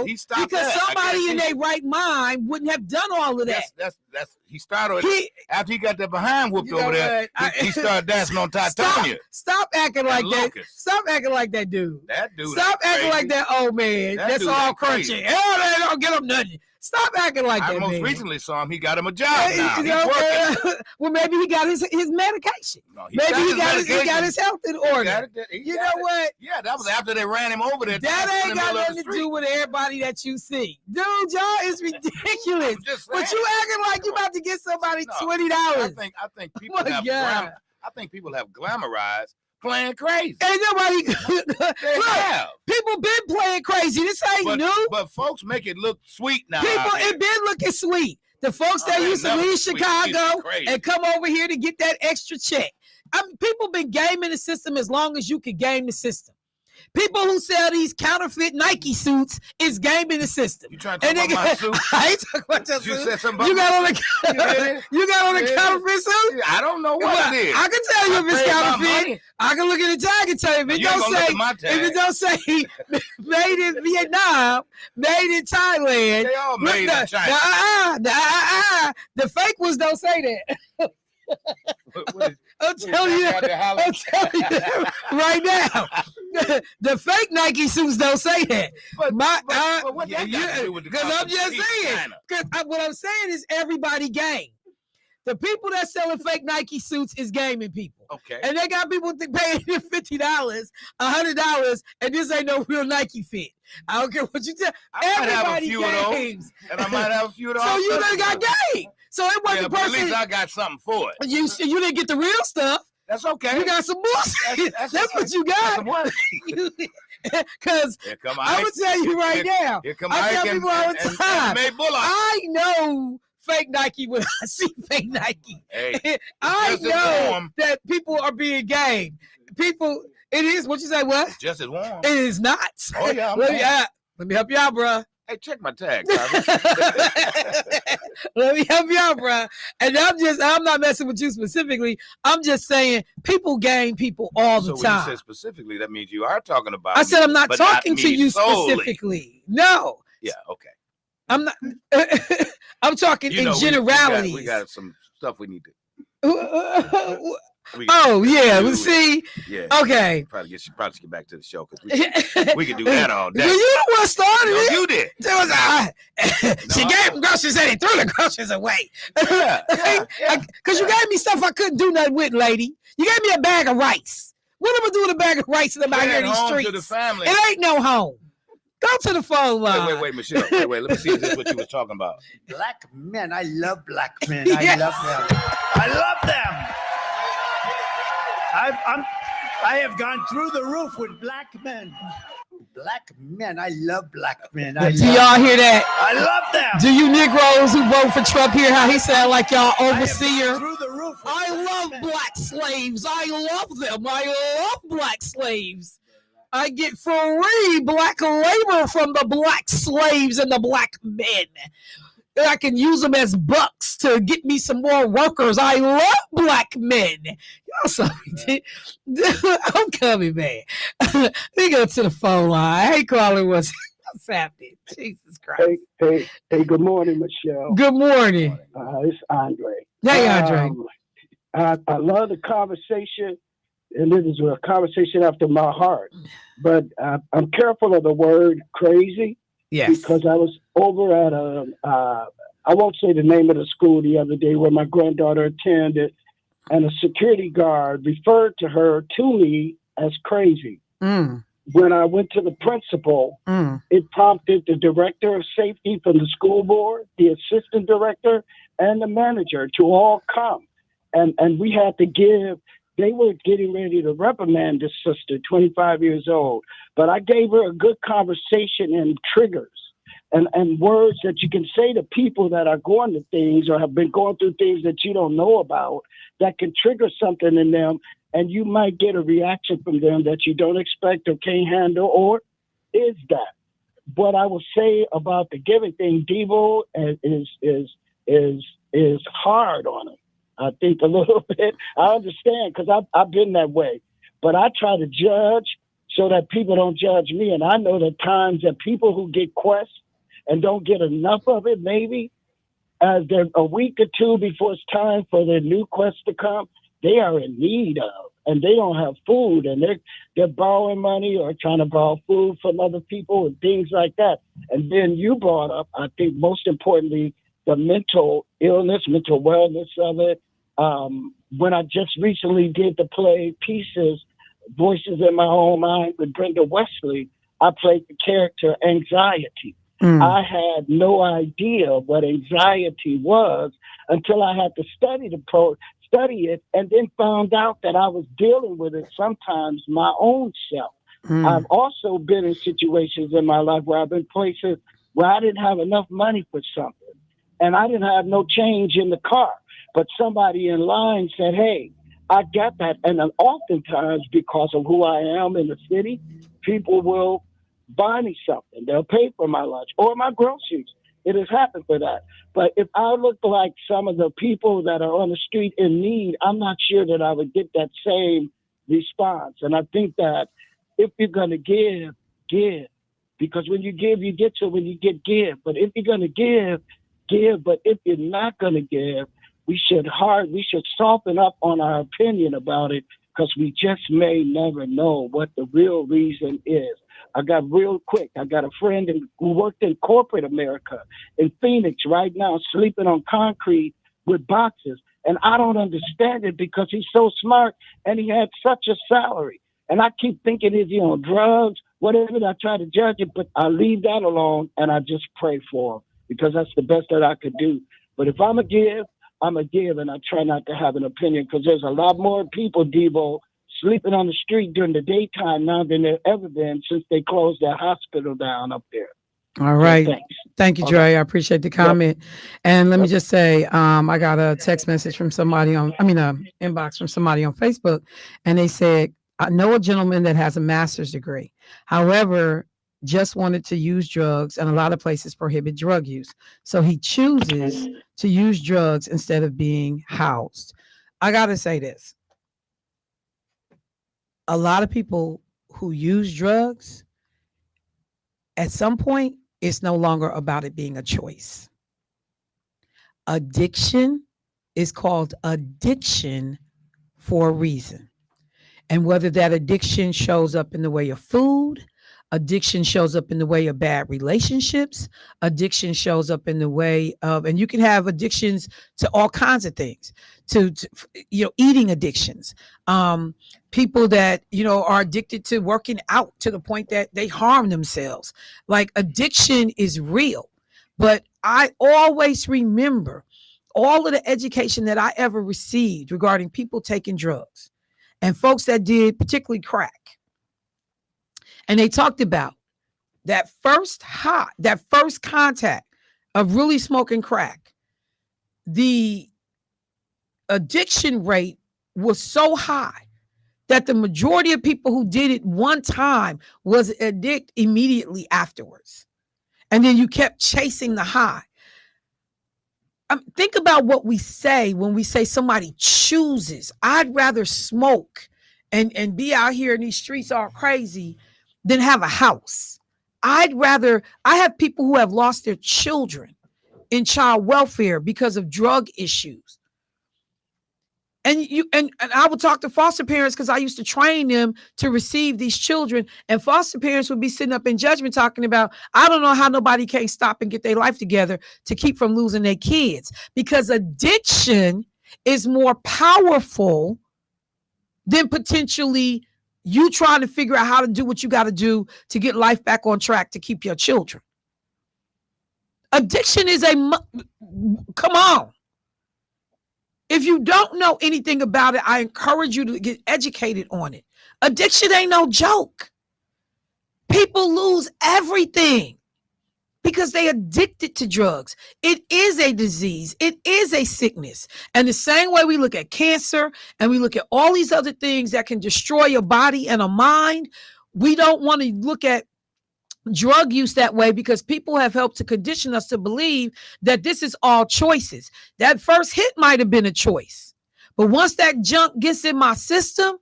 He stopped because somebody in their right mind wouldn't have done all of that. That's he started after he got that behind whooped over there. He started dancing on Titania. Stop acting like that. Stop acting like that dude. That dude. Stop acting like that old man. That's all crunchy. Hell, they don't get him nothing. Stop acting like that. I most recently saw him. He got him a job now. He's working. Well, maybe he got his medication. No, maybe he got his health in order. You know what? Yeah, that was after they ran him over there. That ain't got nothing to do with everybody that you see. Dude, y'all is ridiculous. But you acting like you about to get somebody $20. I think people have I think people have glamorized playing crazy. Ain't nobody. They have. People been playing crazy. This ain't new. But folks make it look sweet now. It been looking sweet. The folks that used to leave Chicago crazy. and come over here to get that extra check. People been gaming the system as long as you could game the system. People who sell these counterfeit Nike suits is gaming the system. You trying to talk about my suit? I ain't talking about your You suit. said something about You got on my the you got on the counterfeit suit? I don't know what it is. I can tell you if it's paid my counterfeit. money. I can look at the tag and tell you if it You ain't don't gonna look say at my tag. if it don't say made in Vietnam, made in Thailand. They all made in China. The fake ones don't say that. I'm telling you that right now. The fake Nike suits don't say that. But what that got to do with the Because I'm just saying. China? Because what I'm saying is everybody game. The people that selling fake Nike suits is gaming people. Okay. And they got people paying $50, $100, and this ain't no real Nike fit. I don't care what you tell. Everybody games. And I might have a few of those. So you done got game. So it wasn't the person. At least I got something for it. You didn't get the real stuff. That's okay. You got some bullshit. That's okay. what you got. Because I'm going to tell you right now. I tell people all the time. I know fake Nike when I see fake Nike. Hey, I know that people are being gamed. People, it is what you say, what? Just as warm. It is not. Oh, yeah. Let me help you out, bro. Hey, check my tag. Let me help you out, bro. And I'm not messing with you specifically. I'm just saying people game people all the time. So time. when you say specifically, that means you are talking about I said I'm not talking not to you solely. specifically. No. Yeah, okay. I'm not. I'm talking in generalities. We got some stuff we need to. See. Yeah. Okay. Probably get back to the show because we can do that all day. You the one started it. You did. She gave him groceries and he threw the groceries away. Because you gave me stuff I couldn't do nothing with, lady. You gave me a bag of rice. What am I doing with a bag of rice in here in these streets? To the family. It ain't no home. Go to the phone line. Wait, Michelle. Wait. Let me see if this is what you were talking about. Black men. I love black men. I love them. I love them. I have gone through the roof with black men. Black men. I love black men. Do y'all hear that? I love them. Do you Negroes who vote for Trump hear how he sound like y'all overseer? Through the roof. I love black slaves. I love them. I love black slaves. I get free black labor from the black slaves and the black men. I can use them as bucks to get me some more workers. I love black men. Y'all sorry. I'm coming, man. Let me go to the phone line. Hey, caller, what's happening? Jesus Christ. Hey, good morning, Michelle. Good morning. It's Andre. Hey, Andre. I love the conversation, and this is a conversation after my heart. But I'm careful of the word crazy. Yes. Because I was over at I won't say the name of the school the other day where my granddaughter attended, and a security guard referred to her to me as crazy. Mm. When I went to the principal, it prompted the director of safety from the school board, the assistant director, and the manager to all come. And we had to they were getting ready to reprimand this sister, 25 years old. But I gave her a good conversation and triggers and words that you can say to people that are going to things or have been going through things that you don't know about that can trigger something in them. And you might get a reaction from them that you don't expect or can't handle, or is that. What I will say about the giving thing, Devo is hard on it. I think a little bit. I understand because I've been that way. But I try to judge so that people don't judge me. And I know the times that people who get quests and don't get enough of it, maybe, as they're a week or two before it's time for their new quest to come, they are in need of. And they don't have food. And they're borrowing money or trying to borrow food from other people and things like that. And then you brought up, I think most importantly, the mental illness, mental wellness of it. When I just recently did the play Pieces, Voices in My Own Mind with Brenda Wesley, I played the character Anxiety. I had no idea what anxiety was until I had to study it, and then found out that I was dealing with it sometimes my own self. I've also been in situations in my life where I've been places where I didn't have enough money for something. and I didn't have no change in the car. But somebody in line said, hey, I got that. And then oftentimes, because of who I am in the city, people will buy me something. They'll pay for my lunch or my groceries. It has happened for that. But if I look like some of the people that are on the street in need, I'm not sure that I would get that same response. And I think that if you're going to give, give. Because when you give, you get to when you give. But if you're going to give, give. But if you're not going to give, we should soften up on our opinion about it, because we just may never know what the real reason is. I got a friend who worked in corporate America in Phoenix right now, sleeping on concrete with boxes. And I don't understand it, because he's so smart and he had such a salary. And I keep thinking, is he on drugs, whatever? I try to judge it, but I leave that alone and I just pray for him, because that's the best that I could do. But if I'm a give, and I try not to have an opinion, because there's a lot more people, Devo, sleeping on the street during the daytime now than there ever been since they closed that hospital down up there. All right. So thanks. Thank you, Dre. I appreciate the comment. And let me just say, I got a text message from somebody inbox from somebody on Facebook, and they said, I know a gentleman that has a master's degree. However, just wanted to use drugs, and a lot of places prohibit drug use. So he chooses to use drugs instead of being housed. I got to say this. A lot of people who use drugs, at some point, it's no longer about it being a choice. Addiction is called addiction for a reason. And whether that addiction shows up in the way of food, addiction shows up in the way of bad relationships, addiction shows up in the way of, and you can have addictions to all kinds of things, to eating addictions. People that, are addicted to working out to the point that they harm themselves. Like, addiction is real. But I always remember all of the education that I ever received regarding people taking drugs and folks that did, particularly crack. And they talked about that first contact of really smoking crack. The addiction rate was so high that the majority of people who did it one time was addicted immediately afterwards. And then you kept chasing the high. Think about what we say when we say somebody chooses. I'd rather smoke and be out here in these streets all crazy than have a house. I have people who have lost their children in child welfare because of drug issues. And I would talk to foster parents, because I used to train them to receive these children, and foster parents would be sitting up in judgment talking about, I don't know how nobody can't stop and get their life together to keep from losing their kids, because addiction is more powerful than potentially you trying to figure out how to do what you got to do to get life back on track to keep your children. Addiction is come on. If you don't know anything about it, I encourage you to get educated on it. Addiction ain't no joke. People lose everything because they addicted to drugs. It is a disease. It is a sickness. And the same way we look at cancer and we look at all these other things that can destroy your body and a mind, we don't want to look at drug use that way, because people have helped to condition us to believe that this is all choices. That first hit might have been a choice, but once that junk gets in my system,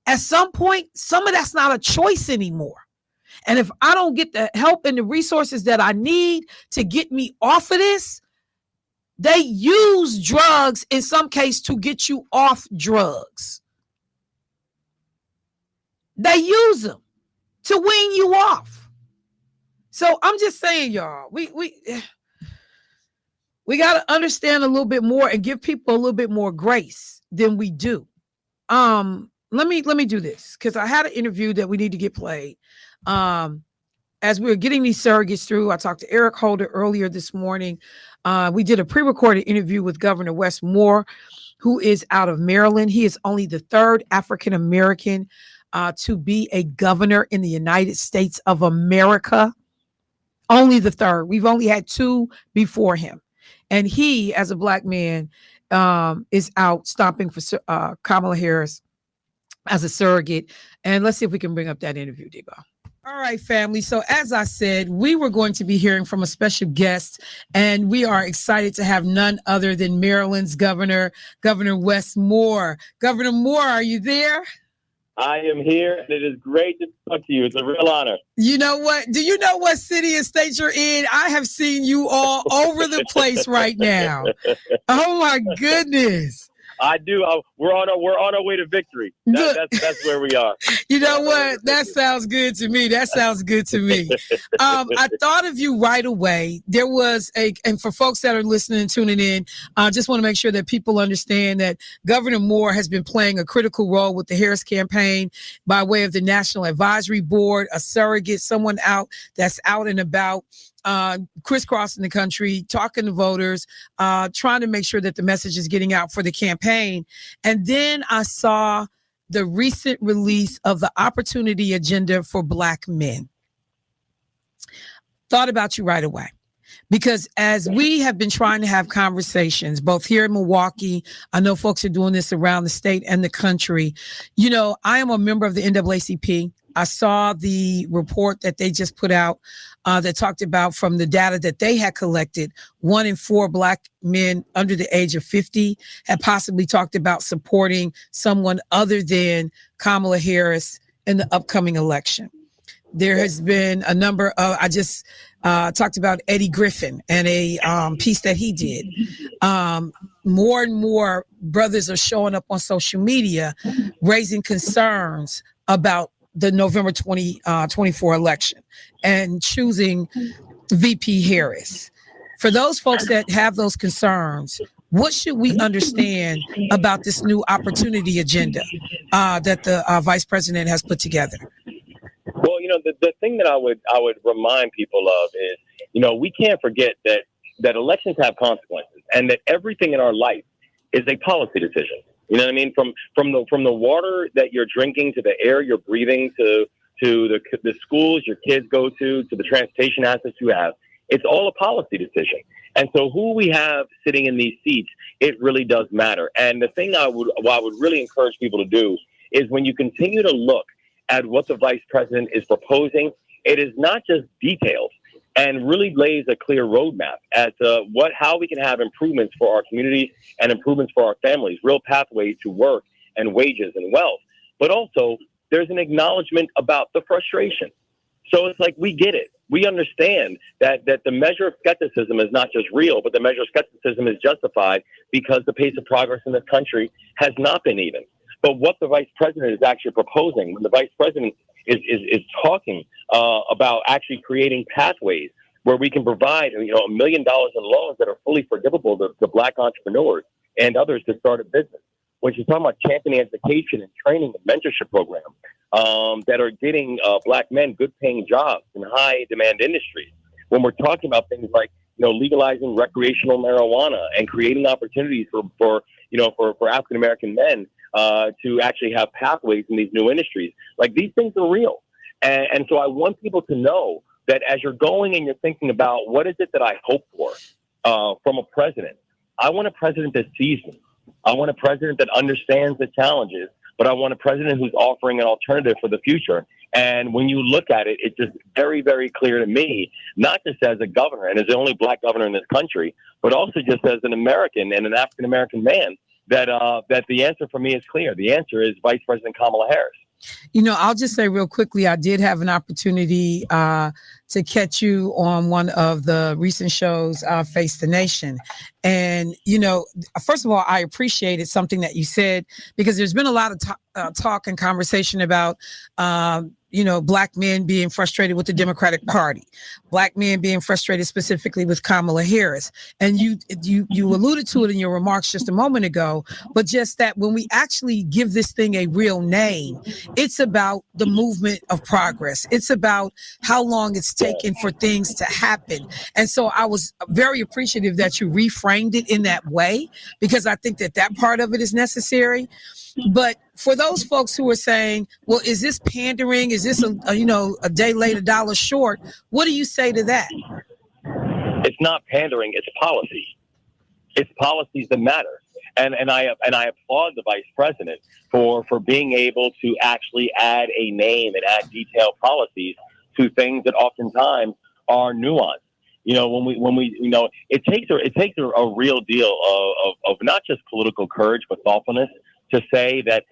at some point, some of that's not a choice anymore. And if I don't get the help and the resources that I need to get me off of this, they use drugs in some case to get you off drugs. They use them to wean you off. So I'm just saying, y'all, we got to understand a little bit more and give people a little bit more grace than we do. Let me do this, because I had an interview that we need to get played. As we were getting these surrogates through, I talked to Eric Holder earlier this morning. We did a pre-recorded interview with Governor Wes Moore, who is out of Maryland. He is only the third African-American to be a governor in the United States of America. Only the third. We've only had two before him. And he, as a black man, is out stomping for Kamala Harris as a surrogate. And let's see if we can bring up that interview, Debo. All right, family. So as I said, we were going to be hearing from a special guest, and we are excited to have none other than Maryland's Governor Wes Moore. Governor Moore, are you there? I am here, and it is great to talk to you. It's a real honor. You know what? Do you know what city and state you're in? I have seen you all over the place right now. Oh my goodness. I do. We're on our way to victory. That's where we are. You know what? That sounds good to me. I thought of you right away. There was and for folks that are listening and tuning in, I just want to make sure that people understand that Governor Moore has been playing a critical role with the Harris campaign by way of the National Advisory Board, a surrogate, someone that's out and about, crisscrossing the country, talking to voters, trying to make sure that the message is getting out for the campaign. And then I saw the recent release of the opportunity agenda for Black men. Thought about you right away. Because as we have been trying to have conversations, both here in Milwaukee, I know folks are doing this around the state and the country. You know, I am a member of the NAACP. I saw the report that they just put out that talked about, from the data that they had collected, 1 in 4 Black men under the age of 50 had possibly talked about supporting someone other than Kamala Harris in the upcoming election. There has been a number of, I just talked about Eddie Griffin and a piece that he did. More and more brothers are showing up on social media raising concerns about the November 2024 election and choosing VP Harris. For those folks that have those concerns, what should we understand about this new opportunity agenda that the vice president has put together? Well, you know, the thing that I would remind people of is, you know, we can't forget that elections have consequences, and that everything in our life is a policy decision. You know what I mean? From the water that you're drinking, to the air you're breathing, to the schools your kids go to the transportation assets you have. It's all a policy decision. And so who we have sitting in these seats, it really does matter. And the thing I would really encourage people to do is, when you continue to look at what the vice president is proposing, it is not just details, and really lays a clear roadmap as to how we can have improvements for our communities and improvements for our families, real pathways to work and wages and wealth. But also, there's an acknowledgement about the frustration. So it's like, we get it. We understand that the measure of skepticism is not just real, but the measure of skepticism is justified because the pace of progress in this country has not been even. But what the vice president is actually proposing, when the vice president is talking about actually creating pathways where we can provide, you know, $1 million in loans that are fully forgivable to Black entrepreneurs and others to start a business. When she's talking about championing education and training and mentorship programs that are getting Black men good-paying jobs in high-demand industries. When we're talking about things like, you know, legalizing recreational marijuana and creating opportunities for African American men to actually have pathways in these new industries. Like, these things are real. And so I want people to know that as you're going and you're thinking about what is it that I hope for from a president, I want a president that sees me. I want a president that understands the challenges, but I want a president who's offering an alternative for the future. And when you look at it, it's just very, very clear to me, not just as a governor and as the only Black governor in this country, but also just as an American and an African-American man, that the answer for me is clear. The answer is Vice President Kamala Harris. You know, I'll just say real quickly, I did have an opportunity to catch you on one of the recent shows, Face the Nation. And, you know, first of all, I appreciated something that you said, because there's been a lot of talk and conversation about, you know, Black men being frustrated with the Democratic Party, Black men being frustrated specifically with Kamala Harris. And you alluded to it in your remarks just a moment ago, but just that when we actually give this thing a real name, it's about the movement of progress. It's about how long it's taken for things to happen. And so I was very appreciative that you reframed it in that way, because I think that part of it is necessary. But for those folks who are saying, well, is this pandering? Is this a day late, $1 short? What do you say to that? It's not pandering, it's policy. It's policies that matter. And I applaud the vice president for being able to actually add a name and add detailed policies to things that oftentimes are nuanced. When we it takes a real deal of not just political courage but thoughtfulness to say that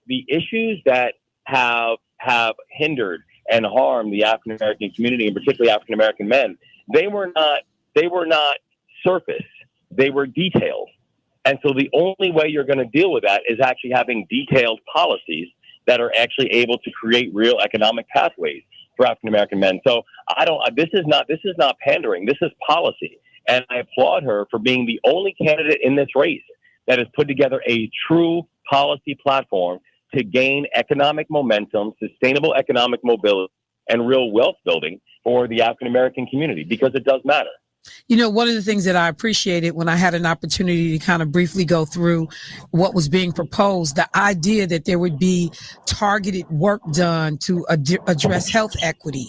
the issues that have hindered and harmed the African American community, and particularly African American men, they were not surface. They were detailed. And so the only way you're going to deal with that is actually having detailed policies that are actually able to create real economic pathways for African American men. So this is not pandering. This is policy. And I applaud her for being the only candidate in this race that has put together a true policy platform to gain economic momentum, sustainable economic mobility, and real wealth building for the African American community, because it does matter. One of the things that I appreciated when I had an opportunity to kind of briefly go through what was being proposed, the idea that there would be targeted work done to address health equity.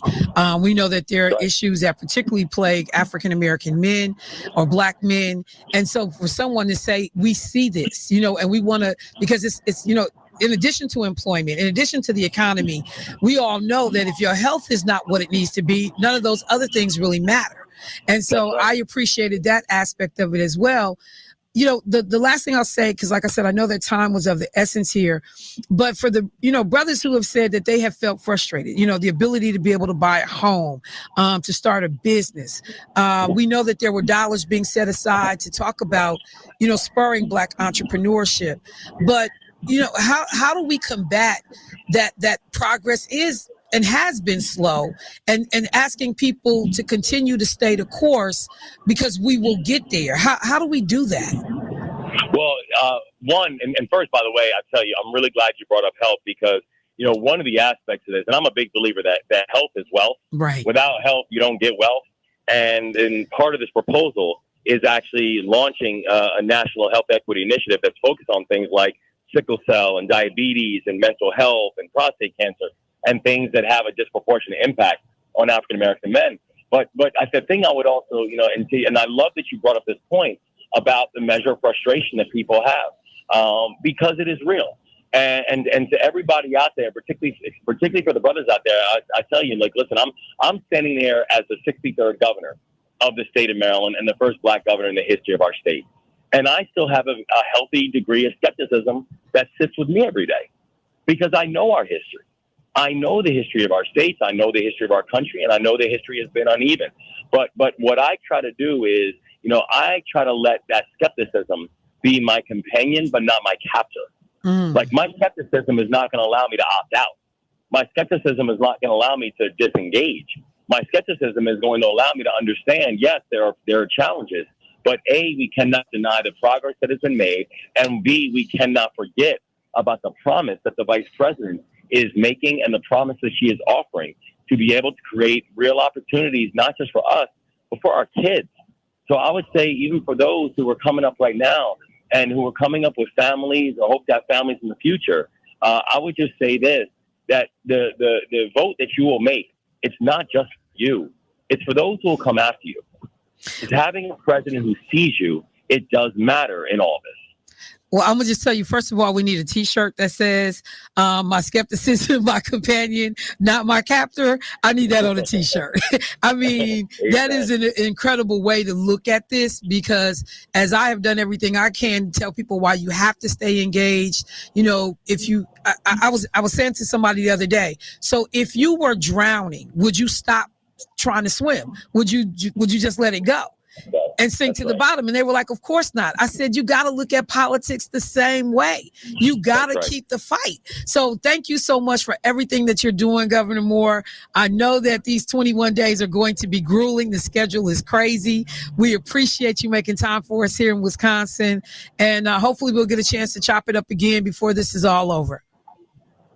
We know that there are issues that particularly plague African American men or Black men. And so for someone to say, we see this, and we want to, because it's in addition to employment, in addition to the economy, we all know that if your health is not what it needs to be, none of those other things really matter. And so I appreciated that aspect of it as well. The last thing I'll say, because like I said, I know that time was of the essence here, but for the, brothers who have said that they have felt frustrated, the ability to be able to buy a home, to start a business. We know that there were dollars being set aside to talk about, spurring Black entrepreneurship. But, how do we combat that progress is and has been slow, and asking people to continue to stay the course, because we will get there? How do we do that? Well, and first, by the way, I tell you, I'm really glad you brought up health, because, one of the aspects of this, and I'm a big believer that health is wealth. Right. Without health, you don't get wealth. And part of this proposal is actually launching a national health equity initiative that's focused on things like sickle cell and diabetes and mental health and prostate cancer, and things that have a disproportionate impact on African American men. But the thing I would also, and I love that you brought up this point about the measure of frustration that people have, because it is real. And to everybody out there, particularly for the brothers out there, I tell you, listen, I'm standing there as the 63rd governor of the state of Maryland and the first Black governor in the history of our state. And I still have a healthy degree of skepticism that sits with me every day, because I know our history. I know the history of our states. I know the history of our country, and I know the history has been uneven. But what I try to do is, I try to let that skepticism be my companion, but not my captor. Like, my skepticism is not going to allow me to opt out. My skepticism is not going to allow me to disengage. My skepticism is going to allow me to understand, yes, there are challenges, but A, we cannot deny the progress that has been made, and B, we cannot forget about the promise that the vice president is making and the promise that she is offering to be able to create real opportunities, not just for us, but for our kids. So I would say, even for those who are coming up right now and who are coming up with families or hope to have families in the future, I would just say this, that the vote that you will make, it's not just for you. It's for those who will come after you. It's having a president who sees you. It does matter in all this. Well, I'm going to just tell you, first of all, we need a T-shirt that says, my skepticism, my companion, not my captor. I need that on a T-shirt. I mean, that is an incredible way to look at this, because as I have done everything I can to tell people why you have to stay engaged. If you, I was saying to somebody the other day, so if you were drowning, would you stop trying to swim? Would you just let it go and sink to the bottom? And they were like, of course not. I said, you got to look at politics the same way. You got to keep the fight. So thank you so much for everything that you're doing, Governor Moore. I know that these 21 days are going to be grueling. The schedule is crazy. We appreciate you making time for us here in Wisconsin. And hopefully we'll get a chance to chop it up again before this is all over.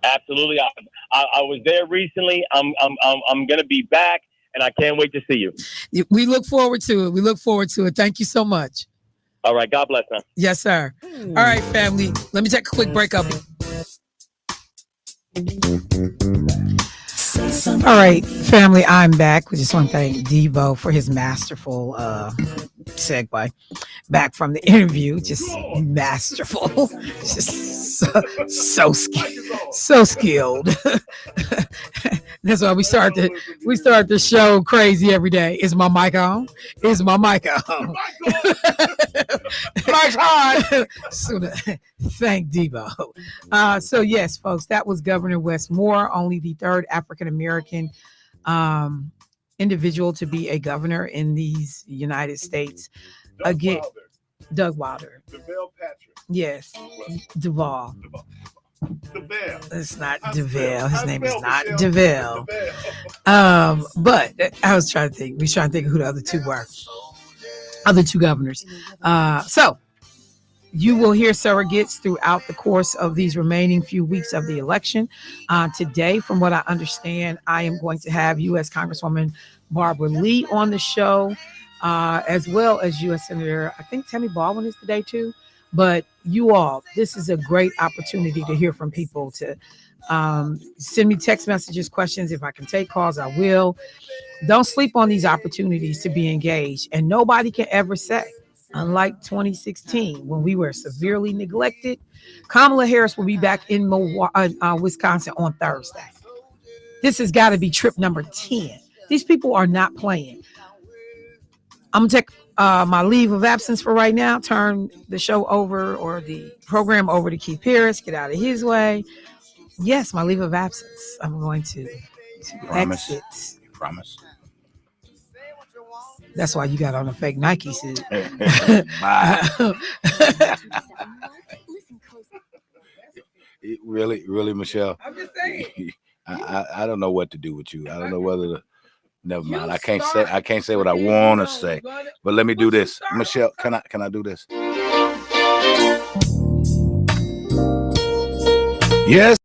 Absolutely. I was there recently. I'm going to be back. And I can't wait to see you. We look forward to it. Thank you so much. All right. God bless, man. Yes, sir. All right, family. Let me take a quick break up. All right, family. I'm back. We just want to thank Devo for his masterful segue back from the interview, just masterful, just so skilled. That's why we start the show crazy every day. Is my mic on? Is my mic on? Mike's on. So, thank Debo. So yes, folks, that was Governor Wes Moore, only the third African American individual to be a governor in these United States. Again, Doug Wilder. DeVale Patrick. Yes, Duval. DeVale. It's not DeVale. His name is not DeVale. But I was trying to think. We were trying to think of who the other two were. Other two governors. So you will hear surrogates throughout the course of these remaining few weeks of the election. Today, from what I understand, I am going to have U.S. Congresswoman Barbara Lee on the show, as well as U.S. Senator, I think Tammy Baldwin is today too. But you all, this is a great opportunity to hear from people, to send me text messages, questions. If I can take calls, I will. Don't sleep on these opportunities to be engaged. And nobody can ever say, unlike 2016, when we were severely neglected, Kamala Harris will be back in Wisconsin on Thursday. This has got to be trip number 10. These people are not playing. I'm going to take my leave of absence for right now, turn the show over, or the program over, to Keith Pierce, get out of his way. Yes, my leave of absence. I'm going to exit. You promise? That's why you got on a fake Nike suit. Bye. Really, Michelle? I'm just saying. I don't know what to do with you. I don't know whether to. Never mind. I can't say what I want to say. But let me do this, Michelle. Can I do this? Yes.